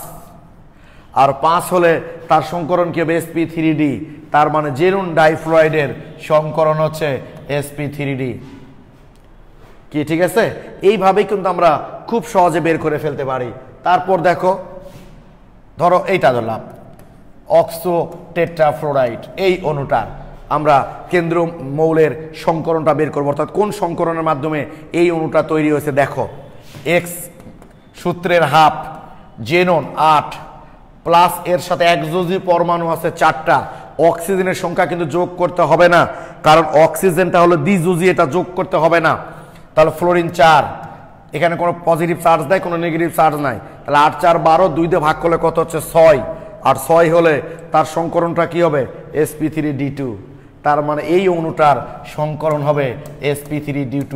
আর 5 হলে তার সংকরণ কি হবে? sp3d। তার মানে জেনুন ডাইফ্লোরাইডের সংকরণ হচ্ছে sp3d। কি ঠিক আছে? এইভাবেই কিন্তু আমরা খুব সহজে বের করে ফেলতে পারি। তারপর দেখো ধরো এইটা ধরলাম অক্সো টেট্রাফ্লোরাইড, এই অণুটার আমরা কেন্দ্র মৌলের সংকরণটা বের করবো, অর্থাৎ কোন সংকরণের মাধ্যমে এই অণুটা তৈরি হয়েছে। দেখো এক্স সূত্রের হাফ, জেনন 8 প্লাস এর সাথে একযোজী পরমাণু আছে 4টা। অক্সিজেনের সংখ্যা কিন্তু যোগ করতে হবে না, কারণ অক্সিজেনটা হলো দ্বিযোজী, এটা যোগ করতে হবে না। তাহলে ফ্লোরিন 4, এখানে কোনো পজিটিভ চার্জ নাই, কোনো নেগেটিভ চার্জ নাই। তাহলে 8 4 12, 2 দিয়ে ভাগ করলে কত হচ্ছে 6, আর 6 হলে তার সংকরণটা কি হবে sp3d2। তার মানে এই অণুটার সংকরণ হবে sp3d2।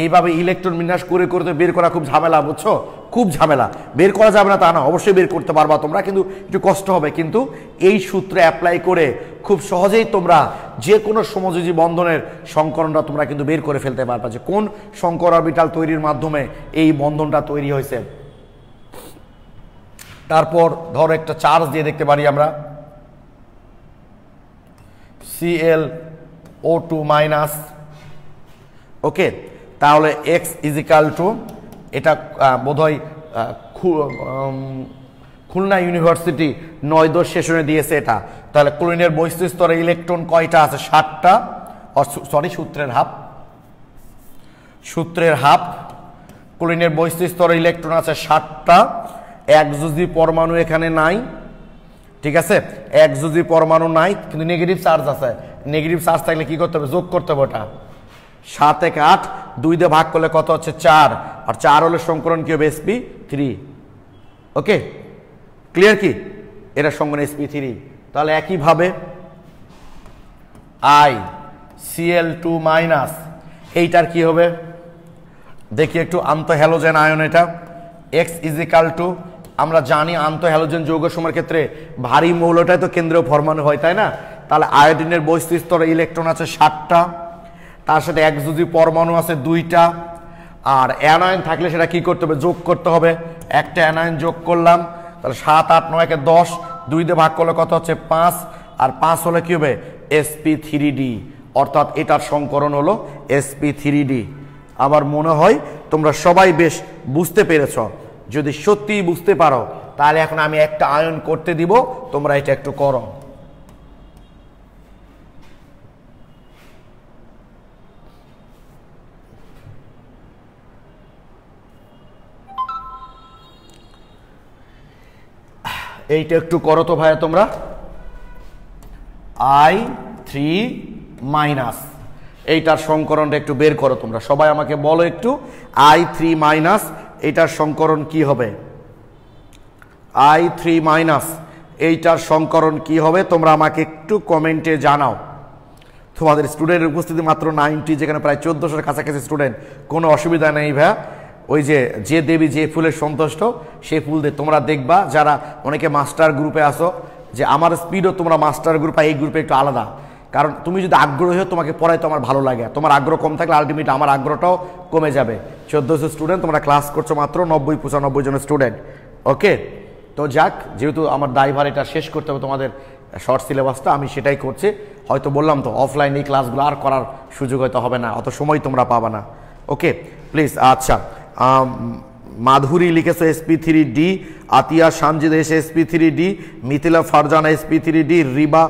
এইভাবে ইলেকট্রন বিন্যাস করে করতে বের করা খুব ঝামেলা, বুঝছো, খুব ঝামেলা। বের করা যাবে না তা না, অবশ্যই বের করতে পারবা তোমরা, কিন্তু একটু কষ্ট হবে। কিন্তু এই সূত্রে অ্যাপ্লাই করে খুব সহজেই তোমরা যে কোনো সমযোজী বন্ধনের সংকরণটা তোমরা কিন্তু বের করে ফেলতে পারবা, যে কোন সংকর অরবিটাল তৈরির মাধ্যমে এই বন্ধনটা তৈরি হয়েছে। তারপর ধরো একটা চার্জ দিয়ে দেখতে পারি আমরা ClO2 মাইনাস। ওকে, তাহলে x ইজিক্যাল টু, এটা বোধহয় খুলনা ইউনিভার্সিটি 9-10 সেশনে দিয়েছে এটা। তাহলে ক্লোরিনের বৈশিষ্ট্য স্তরে ইলেকট্রন কয়টা আছে 7টা, সরি সূত্রের হাফ। ক্লোরিনের বৈশিষ্ট্য স্তরে ইলেকট্রন আছে 7টা, একযোজী পরমাণু এখানে নাই, ঠিক আছে, একযোজী পরমাণু নাই, কিন্তু নেগেটিভ চার্জ আছে। নেগেটিভ চার্জ থাকলে কি করতে হবে, যোগ করতে হবে। ওটা 7 1 8, 2 দিয়ে ভাগ করলে কত হচ্ছে 4, আর 4 হলে সংকরণ কি হবে sp3। ওকে, ক্লিয়ার কি, এটা সংকরণ sp3। তাহলে একইভাবে iCl2 মাইনাস, এইটার কি হবে দেখি একটু, আন্তঃ হ্যালোজেন আয়ন। এটা x ইজিক্যাল টু, আমরা জানি আন্তঃ হ্যালোজেন যৌগসমূহের ক্ষেত্রে ভারী মৌলটাই তো কেন্দ্রীয় পরমাণু হয়, তাই না। তাহলে আয়োডিনের বৈশিষ্ট্য স্তরে ইলেকট্রন আছে 7টা, তার সাথে একযোজী পরমাণু আছে 2টা, আর অ্যানায়ন থাকলে সেটা কি করতে হবে, যোগ করতে হবে। একটা অ্যানায়ন যোগ করলাম, তাহলে 7 8 9 কে 10, 2 দিয়ে ভাগ করলে কত হচ্ছে 5, আর 5 হলে কি হবে sp3d, অর্থাৎ এটার সংকরণ হলো sp3d। আমার মনে হয় তোমরা সবাই বেশ বুঝতে পেরেছ। যদি সত্যিই বুঝতে পারো তাহলে এখন আমি একটা আয়ন করতে দিব, তোমরা এটা একটু করো। এইটা একটু করো তো ভাইয়া তোমরা। I3- এইটার সংকরণটা একটু বের করো তোমরা, সবাই আমাকে বলো একটু। I3- এইটার সংকরণ কি হবে, I3- এইটার সংকরণ কি হবে তোমরা আমাকে একটু কমেন্টে জানাও। তোমাদের স্টুডেন্টের উপস্থিতি মাত্র 90, যেখানে প্রায় 1400-এর কাছাকাছি স্টুডেন্ট। কোনো অসুবিধা নেই ভাইয়া, ওই যে দেবী যে ফুলের সন্তুষ্ট সেই ফুল দিয়ে তোমরা দেখবা। যারা অনেকে মাস্টার গ্রুপে আসো, যে আমার স্পিডও তোমরা মাস্টার গ্রুপ আর এই গ্রুপে একটু আলাদা, কারণ তুমি যদি আগ্রহী হও তোমাকে পড়াইতে আমার ভালো লাগে, তোমার আগ্রহ কম থাকলে আলটিমেটলি আমার আগ্রহটাও কমে যাবে। 1400 স্টুডেন্ট, তোমরা ক্লাস করছো মাত্র 90-95 জন স্টুডেন্ট। ওকে, তো যাক, যেহেতু আমার দায়ভার এটা শেষ করতে হবে তোমাদের শর্ট সিলেবাসটা, আমি সেটাই করছি। হয়তো বললাম তো অফলাইন এই ক্লাসগুলো আর করার সুযোগ হয়তো হবে না, অত সময় তোমরা পাবা না। Okay please. আচ্ছা, মাধুরী লিখেছে sp3d, আতিয়া সানজিদ এসে sp3d, মিথিলা ফারজানা sp3d, রিবা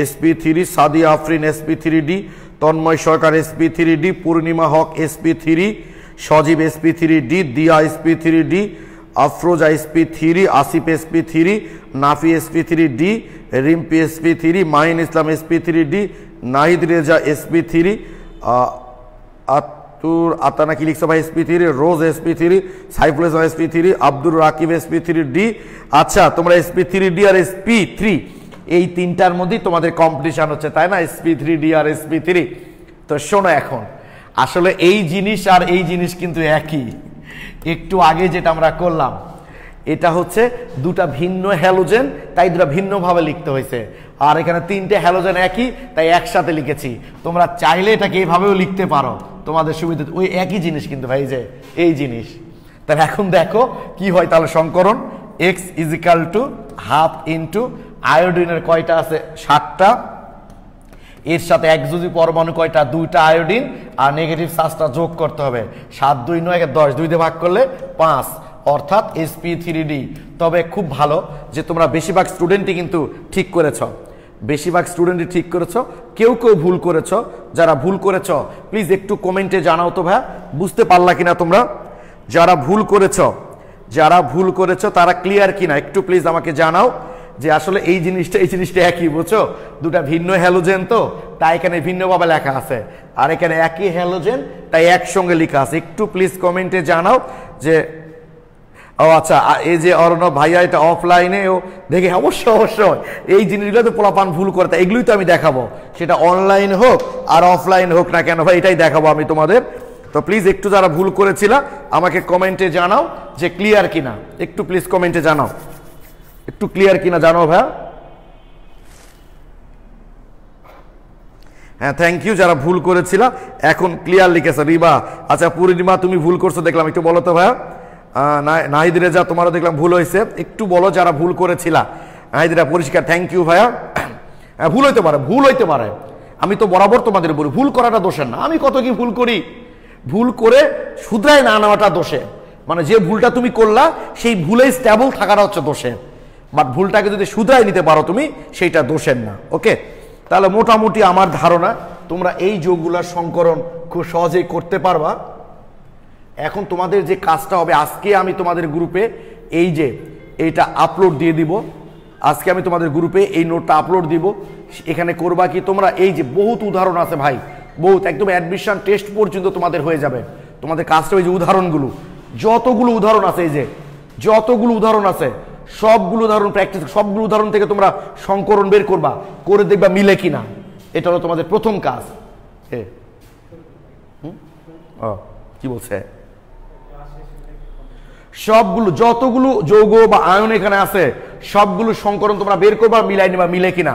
sp3, সাদিয়া আফরিন sp3d, তন্ময় সরকার sp3d, পূর্ণিমা হক sp3, সজীব sp3d, দিয়া sp3d, Afroza sp3, Asif sp3, Nafi sp3d, Rimpi sp3, Mahin ইসলাম sp3d, নাহিদ রেজা sp3, আতানা কি লিখছো ভাই sp3, রোজ sp3, Saiful Islam sp3, Abdur Rakib sp3d। আচ্ছা, তোমরা sp3d আর sp3 এই তিনটার মধ্যেই তোমাদের কম্পিটিশন হচ্ছে, তাই না, sp3d আর sp3। তো শোনো, এখন আসলে এই জিনিস আর এই জিনিস কিন্তু একই। একটু আগে যেটা আমরা করলাম, এটা হচ্ছে দুটা ভিন্ন হ্যালোজেন, তাই দুটা ভিন্নভাবে লিখতে হয়েছে। আর এখানে তিনটে হ্যালোজেন একই, তাই একসাথে লিখেছি। তোমরা চাইলে এটাকে এইভাবেও লিখতে পারো, তোমাদের সুবিধা। ওই একই জিনিস কিন্তু ভাই, যে এই জিনিস। তাহলে এখন দেখো কি হয়, তাহলে সংকরণ x is equal to half into আয়োডিনের কয়টা আছে 7টা, এর সাথে একযোজী পরমাণু কয়টা 2টা আয়োডিন, আর নেগেটিভ চার্জটা যোগ করতে হবে। 7 2 9 10, 2 দিয়ে ভাগ করলে 5, অর্থাৎ sp3d। তবে খুব ভালো যে তোমরা বেশিরভাগ স্টুডেন্টই কিন্তু ঠিক করেছ, বেশিরভাগ স্টুডেন্টই ঠিক করেছ, কেউ কেউ ভুল করেছ। যারা ভুল করেছ প্লিজ একটু কমেন্টে জানাও তো ভাই, বুঝতে পারলা কিনা তোমরা? যারা ভুল করেছ, যারা ভুল করেছ তারা ক্লিয়ার কিনা একটু প্লিজ আমাকে জানাও যে আসলে এই জিনিসটা একই, বুঝছো? দুটা ভিন্ন হ্যালোজেন তো তাই এখানে ভিন্নভাবে লেখা আছে, আর এখানে একই হ্যালোজেন তাই একসঙ্গে লেখা আছে। একটু প্লিজ কমেন্টে জানাও যে ও আচ্ছা, এই যে অর্ণব ভাইয়া এটা অফলাইনে ও দেখে অবশ্যই এই জিনিসগুলো তো পোলাপান ভুল করে, এগুলোই তো আমি দেখাবো, সেটা অনলাইন হোক আর অফলাইন হোক না কেন ভাই, এটাই দেখাবো আমি তোমাদের। তো প্লিজ একটু যারা ভুল করেছিল আমাকে কমেন্টে জানাও যে ক্লিয়ার কিনা, একটু প্লিজ কমেন্টে জানাও, একটু ক্লিয়ার কিনা জানাও ভাইয়া। হ্যাঁ থ্যাংক ইউ, যারা ভুল করেছিল এখন ক্লিয়ার লিখেছে। রিবা আচ্ছা, পূর্ণিমা তুমি ভুল করছো দেখলাম, একটু বলো তো ভাইয়া। নাহিদ রেজা তোমারও দেখলাম ভুল হয়েছে, একটু বলো যারা ভুল করেছিল। নাহিদ রেজা পরিষ্কার, থ্যাংক ইউ ভাইয়া। ভুল হইতে পারে, ভুল হইতে পারে, আমি তো বরাবর তোমাদের বলি ভুল করাটা দোষের না। আমি কত কি ভুল করি, ভুল করে শুধরাই না নেওয়াটা দোষে, মানে যে ভুলটা তুমি করলা সেই ভুলেই স্ট্যাবল থাকাটা হচ্ছে দোষের, বাট ভুলটাকে যদি শুধরাই নিতে পারো তুমি সেইটা দোষের না। ওকে, তাহলে মোটামুটি আমার ধারণা তোমরা এই যোগগুলোর সংকরণ খুব সহজেই করতে পারবা। এখন তোমাদের যে কাজটা হবে, আজকে আমি তোমাদের গ্রুপে এই যে এইটা আপলোড দিয়ে দিব, আজকে আমি তোমাদের গ্রুপে এই নোটটা আপলোড দিব। এখানে করবা কি তোমরা, এই যে বহুত উদাহরণ আছে ভাই, বহুত, একদম অ্যাডমিশন টেস্ট পর্যন্ত তোমাদের হয়ে যাবে। তোমাদের কাজটা ওই যে উদাহরণগুলো, যতগুলো উদাহরণ আছে, এই যে যতগুলো উদাহরণ আছে সবগুলো উদাহরণ প্র্যাকটিস, সবগুলো উদাহরণ থেকে তোমরা সংকরণ বের করবা, করে দেখবা মিলে কিনা। এটা হলো তোমাদের প্রথম কাজ। কি বলছে, সবগুলো যতগুলো যৌগ বা আয়ন এখানে আছে সবগুলো সংকরণ তোমরা বের করবা, মিলাই নিবা মিলে কিনা।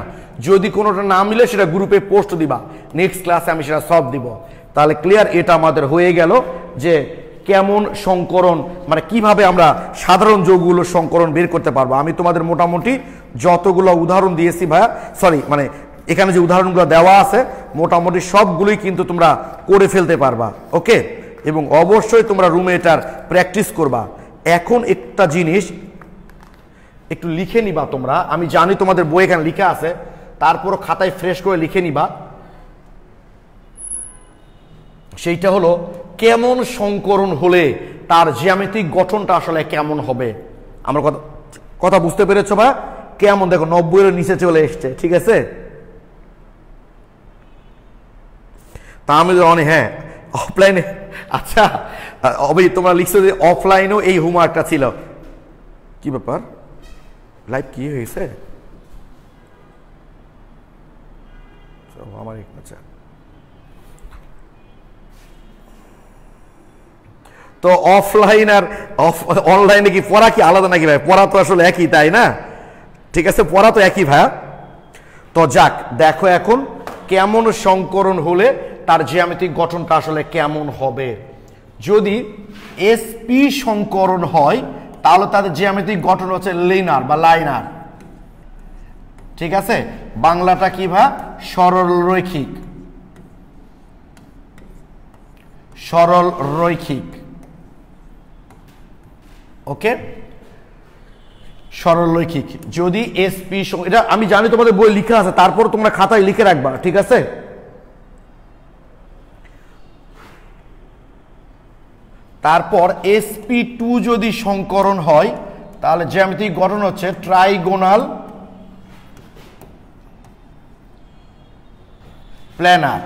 যদি কোনোটা না মিলে সেটা গ্রুপে পোস্ট দিবা, নেক্সট ক্লাসে আমি সেটা সব দিব। তাহলে ক্লিয়ার, এটা আমাদের হয়ে গেল যে কেমন সংকরণ, মানে কিভাবে আমরা সাধারণ যৌগগুলো সংকরণ বের করতে পারবো। আমি তোমাদের মোটামুটি যতগুলো উদাহরণ দিয়েছি ভাইয়া, সরি মানে এখানে যে উদাহরণগুলো দেওয়া আছে মোটামুটি সবগুলোই কিন্তু তোমরা করে ফেলতে পারবা। ওকে, এবং অবশ্যই তোমরা রুমে এটার প্র্যাকটিস করবা। এখন একটা জিনিস একটু লিখে নিবা তোমরা, আমি জানি তোমাদের বই এখানে লিখা আছে, তারপরও খাতায় ফ্রেশ করে লিখে নিবা। সেইটা হলো কেমন সংকরণ হলে তার জ্যামিতিক গঠনটা আসলে কেমন হবে। আমরা কথা বুঝতে পেরেছো ভাই? কেমন, দেখো 90 এর নিচে চলে এসছে, ঠিক আছে? তা আমি অনেক, হ্যাঁ অফলাইনে, আচ্ছা তোমরা লিখছো যে অফলাইনেও এই হোমওয়ার্কটা ছিল, কি ব্যাপার লাইভ কি হয়েছে আমার? আচ্ছা, তো অফলাইন আর অনলাইনে কি পড়া কি আলাদা নাকি ভাই? পড়া তো আসলে একই, তাই না? ঠিক আছে, পড়া তো একই ভাইয়া। তো যাক, দেখো এখন কেমন সংকরণ হলে তার জ্যামিতিক গঠনটা আসলে কেমন হবে। যদি এসপি সংকরণ হয় তাহলে তাদের জ্যামিতিক গঠন হচ্ছে লিনার বা লাইনার, ঠিক আছে? বাংলাটা কি ভাই? সরল রৈখিক, সরল রৈখিক। ওকে, সরল রৈখিক। যদি এসপি, এটা আমি জানি তোমাদের বই লিখা আছে, তারপর তোমরা খাতায় লিখে রাখবা, ঠিক আছে? তারপর sp2 যদি সংকরণ হয় তাহলে জ্যামিতিক গঠন হচ্ছে ট্রাইগোনাল প্ল্যানার,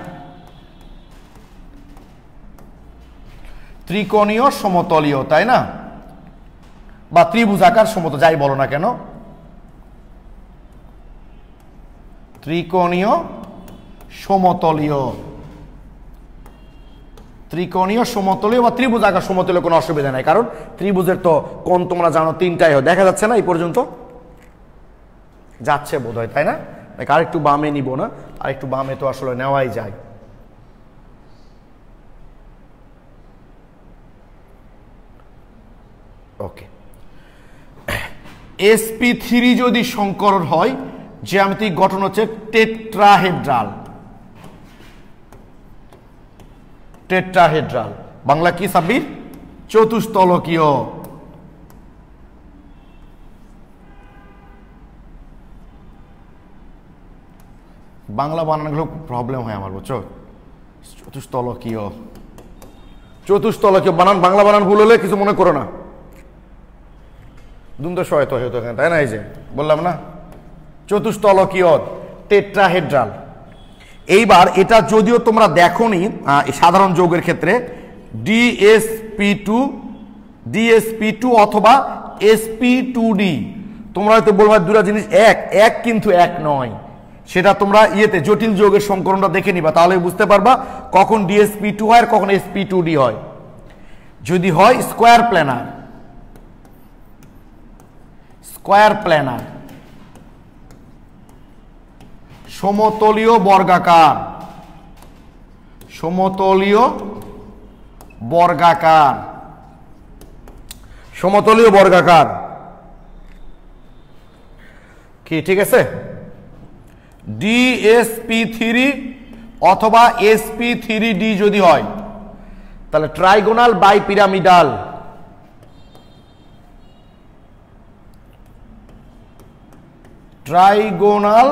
ত্রিকোণীয় সমতলীয়, তাই না? বা ত্রিভুজাকার সমতল, যাই বলো না কেন, ত্রিকোণীয় সমতলীয়, ত্রিকোণীয় সমতলীয় বা ত্রিভুজাকার সমতলীয়, কোনো অসুবিধা নাই, কারণ ত্রিভুজের তো কোণ তোমরা জানো তিনটাই হয়। দেখা যাচ্ছে না এই পর্যন্ত? যাচ্ছে বোধ হয়, তাই না? আর একটু বামে নিব না, আর একটু বামে তো আসলে নেওয়াই যায়। ওকে, sp3 যদি সংকরণ হয় জ্যামিতিক গঠন হচ্ছে টেট্রাহেড্রাল, টেট্রাহেড্রাল। বাংলা কি সাব্বির? চতুস্তলকীয়, বাংলা বানানগুলো প্রবলেম হয় আমার, বুঝছো? চতুস্তলকীয়, চতুস্তলকীয় বানান, বাংলা বানান ভুল হলে কিছু মনে করো না। দুম তো শয় তো হতো, তাই না? এই যে বললাম না, চতুস্তলকীয়, টেট্রাহেড্রাল। এইবার এটা যদিও তোমরা দেখোনি সাধারণ যৌগের ক্ষেত্রে, DsP2 অথবা sp2d, তোমরা হয়তো বলবা দুটা জিনিস এক, এক কিন্তু এক নয়। সেটা তোমরা ইয়েতে জটিল যৌগের সংকরণটা দেখে নিবা, তাহলে বুঝতে পারবা কখন DsP2 হয় আর কখন sp2d হয়। যদি হয় স্কোয়ার প্ল্যানার, স্কোয়ার প্ল্যানার, সমতলীয় বর্গাকার, সমতলীয় বর্গাকার, সমতলীয় বর্গাকার কি? ঠিক আছে, DsP3 অথবা sp3d যদি হয় তাহলে ট্রাইগোনাল বাইপিরামিডাল, ট্রাইগোনাল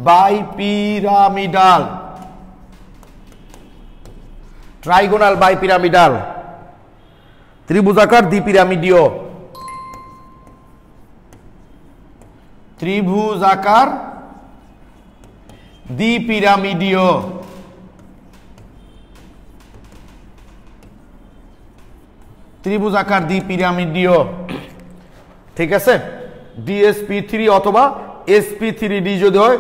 বাইপিরামিডাল, ট্রাইগোনাল বাইপিরামিডাল, ত্রিভুজাকার দ্বিপিরামিডীয়, ত্রিভুজাকার দ্বিপিরামিডীয়, ত্রিভুজাকার দ্বিপিরামিডীয়। ঠিক আছে, DsP3 অথবা sp3d যদি হয়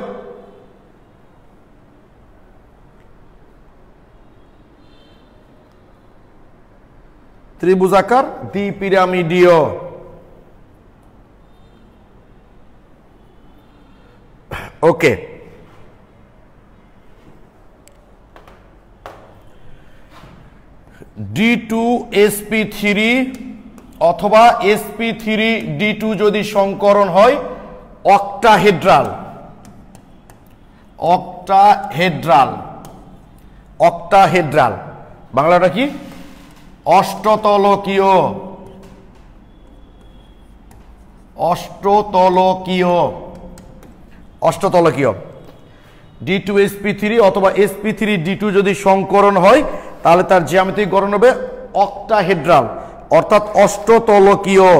ত্রিভুজাকার দ্বিপিরামিডীয়। ওকে, D2sp3 অথবা sp3d2 যদি সংকরণ হয় অক্টাহেড্রাল, অক্টাহেড্রাল, অক্টাহেড্রাল বাংলাটা কি? অষ্টতলকীয়, অষ্টতলকীয়, অষ্টতলকীয়। D2sp3 অথবা sp3d2 যদি সংকরণ হয় তাহলে তার জ্যামিতিক গঠন হবে অক্টাহেড্রাল, অর্থাৎ অষ্টতলকীয়।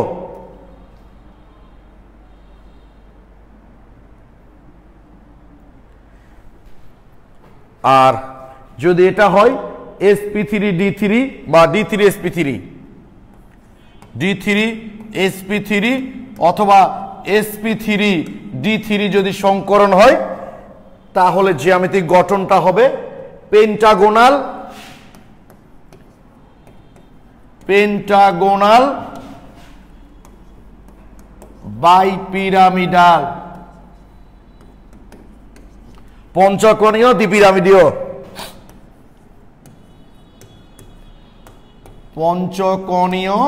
আর যদি এটা হয় sp3d3 বা D3sp3, D3sp3 অথবা sp3d3 যদি সংকরণ হয় তাহলে জ্যামিতিক গঠনটা হবে পেন্টাগোনাল, পেন্টাগোনাল বাইপিরামিডাল, পঞ্চকোণীয় দ্বিপিরামিডীয়, পঞ্চকোণীয়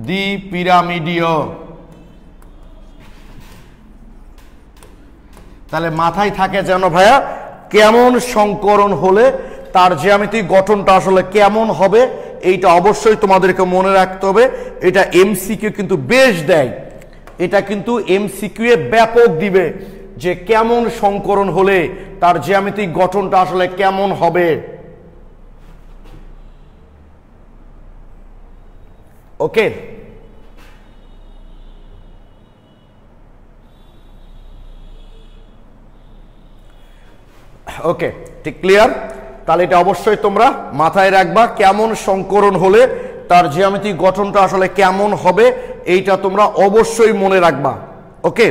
দ্বিপিরামিডীয়। তাহলে মাথায় থাকে যেন ভাইয়া কেমন সংকরণ হলে তার জ্যামিতিক গঠনটা আসলে কেমন হবে, এইটা অবশ্যই তোমাদেরকে মনে রাখতে হবে। এটা এমসিকিউ কিন্তু বেশ দেয়, এটা কিন্তু এমসিকিউ এ ব্যাপক দিবে যে কেমন সংকরণ হলে তার জ্যামিতিক গঠনটা আসলে কেমন হবে। ওকে, ওকে, ঠিক ক্লিয়ার? তাহলে এটা অবশ্যই তোমরা মাথায় রাখবা, কেমন সংকরণ হলে তার জ্যামিতিক গঠনটা আসলে কেমন হবে এইটা তোমরা অবশ্যই মনে রাখবা। ওকে,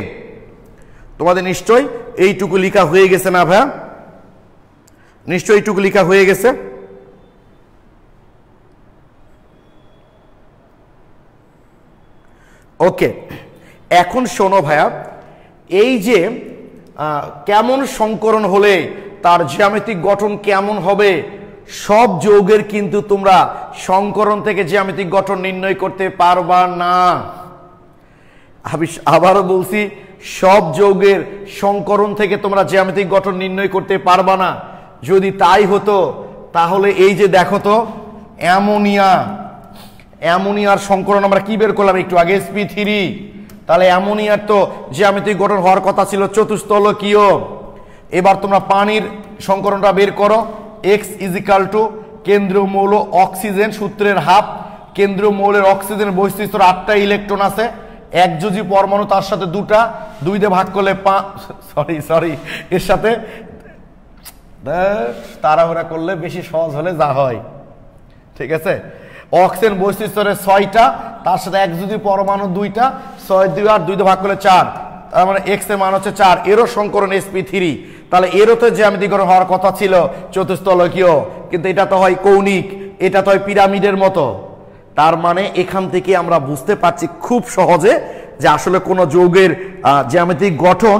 তোমাদের নিশ্চয়ই এইটুকু লেখা হয়ে গেছে না ভাইয়া? নিশ্চয়ই এইটুকু লেখা হয়ে গেছে। ওকে, এখন শোনো ভাইয়া, এই যে কেমন সংকরণ হলে তার জ্যামিতিক গঠন কেমন হবে, সব যৌগের কিন্তু তোমরা সংকরণ থেকে জ্যামিতিক গঠন নির্ণয় করতে পারবা না। আমি আবারও বলছি, সব যৌগের সংকরণ থেকে তোমরা জ্যামিতিক গঠন নির্ণয় করতে পারবা না। যদি তাই হতো তাহলে এই যে দেখো তো অ্যামোনিয়া, অ্যামোনিয়ার সংকরণ আমরা কি বের করলাম একটু আগে? sp3 তাহলে অ্যামোনিয়ার তো জ্যামিতিক গঠন হওয়ার কথা ছিল চতুস্তলকীয়। এবার তোমরা পানির সংকরণটা বের করো। x = কেন্দ্রীয় মৌল অক্সিজেন, সূত্রের হাফ। কেন্দ্রীয় মৌলের অক্সিজেনের বৈশিষ্ট্য 8টা ইলেকট্রন আছে, একযোজী পরমাণু, তার সাথে 2টা, 2 দিয়ে ভাগ করলে সরি এর সাথে তাড়াহুড়া করলে বেশি সহজ হলে যা হয়, ঠিক আছে। অক্সিজেন বৈশিষ্ট্যের 6টা, তার সাথে একযোজী পরমাণু 2টা, 6 2 আর 2 দিয়ে ভাগ করলে 4, তার মানে x এর মান হচ্ছে 4। এরও সংকরণ sp3। তাহলে এরও তো জ্যামিতিকরণ হওয়ার কথা ছিল চতুস্তলকীয়, কিন্তু এটা তো হয় কৌণিক, এটা তো হয় পিরামিডের মতো। তার মানে এখান থেকে আমরা বুঝতে পারছি খুব সহজে যে আসলে কোন যৌগের জ্যামিতিক গঠন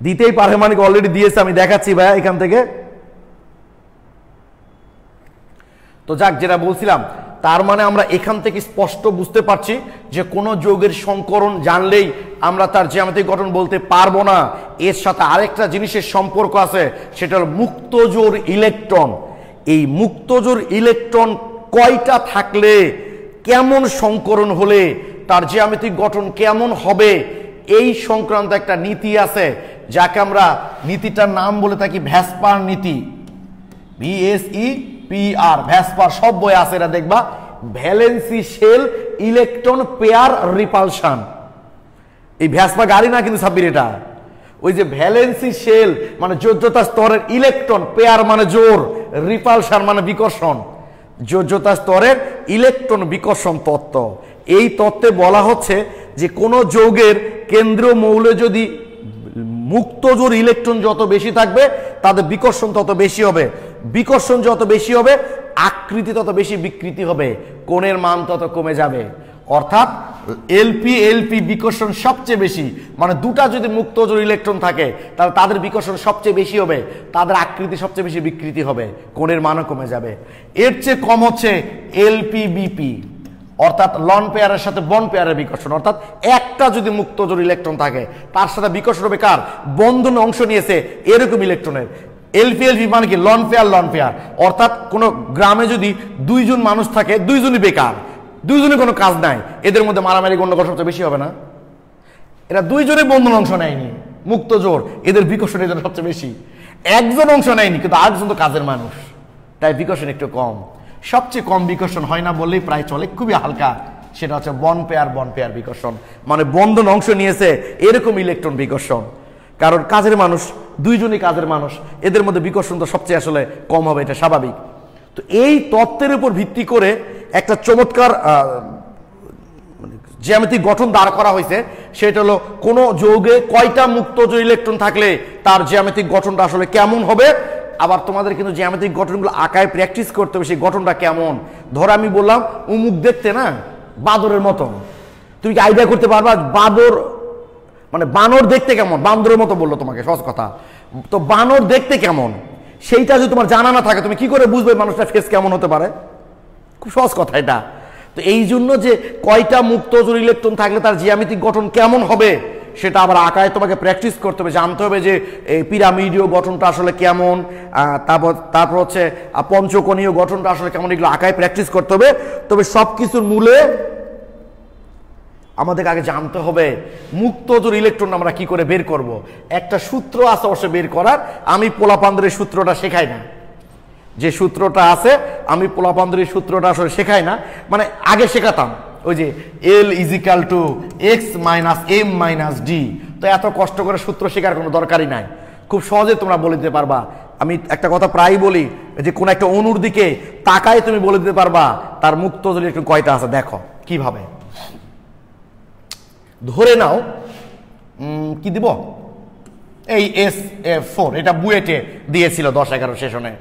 দিতেই পারে, মানে অলরেডি দিয়েছে, আমি দেখাচ্ছি ভাইয়া এখান থেকে। তো যাক, যেটা বলছিলাম, তার মানে আমরা এখান থেকে স্পষ্ট বুঝতে পারছি যে কোনো যৌগের সংকরণ জানলেই আমরা তার জ্যামিতিক গঠন বলতে পারবো না। এর সাথে আরেকটা জিনিসের সম্পর্ক আছে, সেটা হলো মুক্তজোড় ইলেকট্রন। এই মুক্তজোড় ইলেকট্রন কয়টা থাকলে কেমন সংকরণ হলে তার জ্যামিতিক গঠন কেমন হবে, এই সংক্রান্ত একটা নীতি আছে, যাকে আমরা নীতিটার নাম বলে থাকি ভ্যাসপার নীতি। VSEPR, ভ্যাসপার সব বই আছে, এটা দেখবা। Valence shell electron pair repulsion. এই ভ্যাসপার গাড়ি না কিন্তু সাব্বির, এটা ওই যে ভ্যালেন্সি শেল মানে যোজ্যতা স্তরের ইলেকট্রন, পেয়ার মানে জোর, রিপালশন মানে বিকর্ষণ। যোজ্যতা স্তরের ইলেকট্রন বিকর্ষণ তত্ত্ব। এই তত্ত্বে বলা হচ্ছে যে কোন যৌগের কেন্দ্রীয় মৌলে যদি মুক্তজোড় ইলেকট্রন যত বেশি থাকবে তাদের বিকর্ষণ তত বেশি হবে, বিকর্ষণ যত বেশি হবে আকৃতি তত বেশি বিকৃতি হবে, কোণের মান তত কমে যাবে। অর্থাৎ এলপি বিকর্ষণ সবচেয়ে বেশি, মানে দুটা যদি মুক্তজোড় ইলেকট্রন থাকে তাহলে তাদের বিকর্ষণ সবচেয়ে বেশি হবে, তাদের আকৃতি সবচেয়ে বেশি বিকৃতি হবে, কোণের মানও কমে যাবে। এর চেয়ে কম হচ্ছে এলপিবিপি, অর্থাৎ লন পেয়ারের সাথে বন্ড পেয়ারের বিকর্ষণ। অর্থাৎ একটা যদি মুক্তজোড় ইলেকট্রন থাকে তার সাথে বিকর্ষণ হবে কার, বন্ধনে অংশ নিয়েছে এরকম ইলেকট্রনের। এলপি মানে কি, লন পেয়ার। অর্থাৎ কোন গ্রামে যদি 2 জন মানুষ থাকে, 2 জনই বেকার, 2 জনের কোনো কাজ নাই, এদের মধ্যে মারামারি গন্ডগোল সবচেয়ে বেশি হবে না? এরা 2 জনে বন্ধন অংশ নেয়নি, মুক্তজোড়, এদের বিকর্ষণ এদের সবচেয়ে বেশি। একজন অংশ নেয়নি কিন্তু আরেকজন তো কাজের মানুষ, তাই বিকর্ষণ একটু কম। সবচেয়ে কম বিকর্ষণ হয় না বললেই প্রায় চলে, খুবই হালকা, সেটা হচ্ছে বন্ড পেয়ার বিকর্ষণ, মানে বন্ধন অংশ নিয়েছে এরকম ইলেকট্রন বিকর্ষণ। কারণ কাজের মানুষ, 2 জনই কাজের মানুষ, এদের মধ্যে বিকর্ষণ তো সবচেয়ে আসলে কম হবে, এটা স্বাভাবিক। তো এই তত্ত্বের উপর ভিত্তি করে একটা চমৎকার জ্যামিতিক গঠন দাঁড় করা হয়েছে, সেটা হলো কোন যৌগে কয়টা মুক্তজোড় ইলেকট্রন থাকলে তার জ্যামিতিক গঠনটা আসলে কেমন হবে। আবার তোমাদের কিন্তু জ্যামিতিক গঠনগুলো আঁকায় প্র্যাকটিস করতে হবে, সেই গঠনটা কেমন। ধরো আমি বললাম উমুক দেখতে না বাদরের মতো, তুমি কি আইডিয়া করতে পারবা বাদর মানে বানর দেখতে কেমন? বান্দরের মতো বললো তোমাকে, সহজ কথা। তো বানর দেখতে কেমন সেইটা যদি তোমার জানা না থাকে তুমি কি করে বুঝবে মানুষটা ফেস কেমন হতে পারে? খুব সহজ কথা এটা। তো এই জন্য যে কয়টা মুক্তজোড় ইলেকট্রন থাকলে তার জ্যামিতিক গঠন কেমন হবে সেটা আবার আঁকায় তোমাকে প্র্যাকটিস করতে হবে, জানতে হবে যে এই পিরামিডীয় গঠনটা আসলে কেমন, তারপর হচ্ছে পঞ্চকোণীয় গঠনটা আসলে কেমন, এগুলো আঁকায় প্র্যাকটিস করতে হবে। তবে সব কিছুর মূলে আমাদের আগে জানতে হবে মুক্তজোড় ইলেকট্রন আমরা কি করে বের করব। একটা সূত্র আছে অবশ্য বের করার, আমি পোলাপানদের সূত্রটা শেখাই না। যে সূত্রটা আছে আমি পোলাপানদের সূত্রটা আসলে শেখাই না, মানে আগে শেখাতাম ওই যে L = x - m - d। তো এত কষ্ট করে সূত্র শেখার কোনো দরকারই নাই, খুব সহজে তোমরা বলে দিতে পারবা। আমি একটা কথা প্রায় বলি যে কোন একটা অণুর দিকে তাকায় তুমি বলে দিতে পারবা তার মুক্তজোড় ইলেকট্রন কয়টা আছে। দেখো কিভাবে, ধরে নাও কি দিব, এই SF4, এটা বুয়েটে দিয়েছিল 10-11 সেশনে।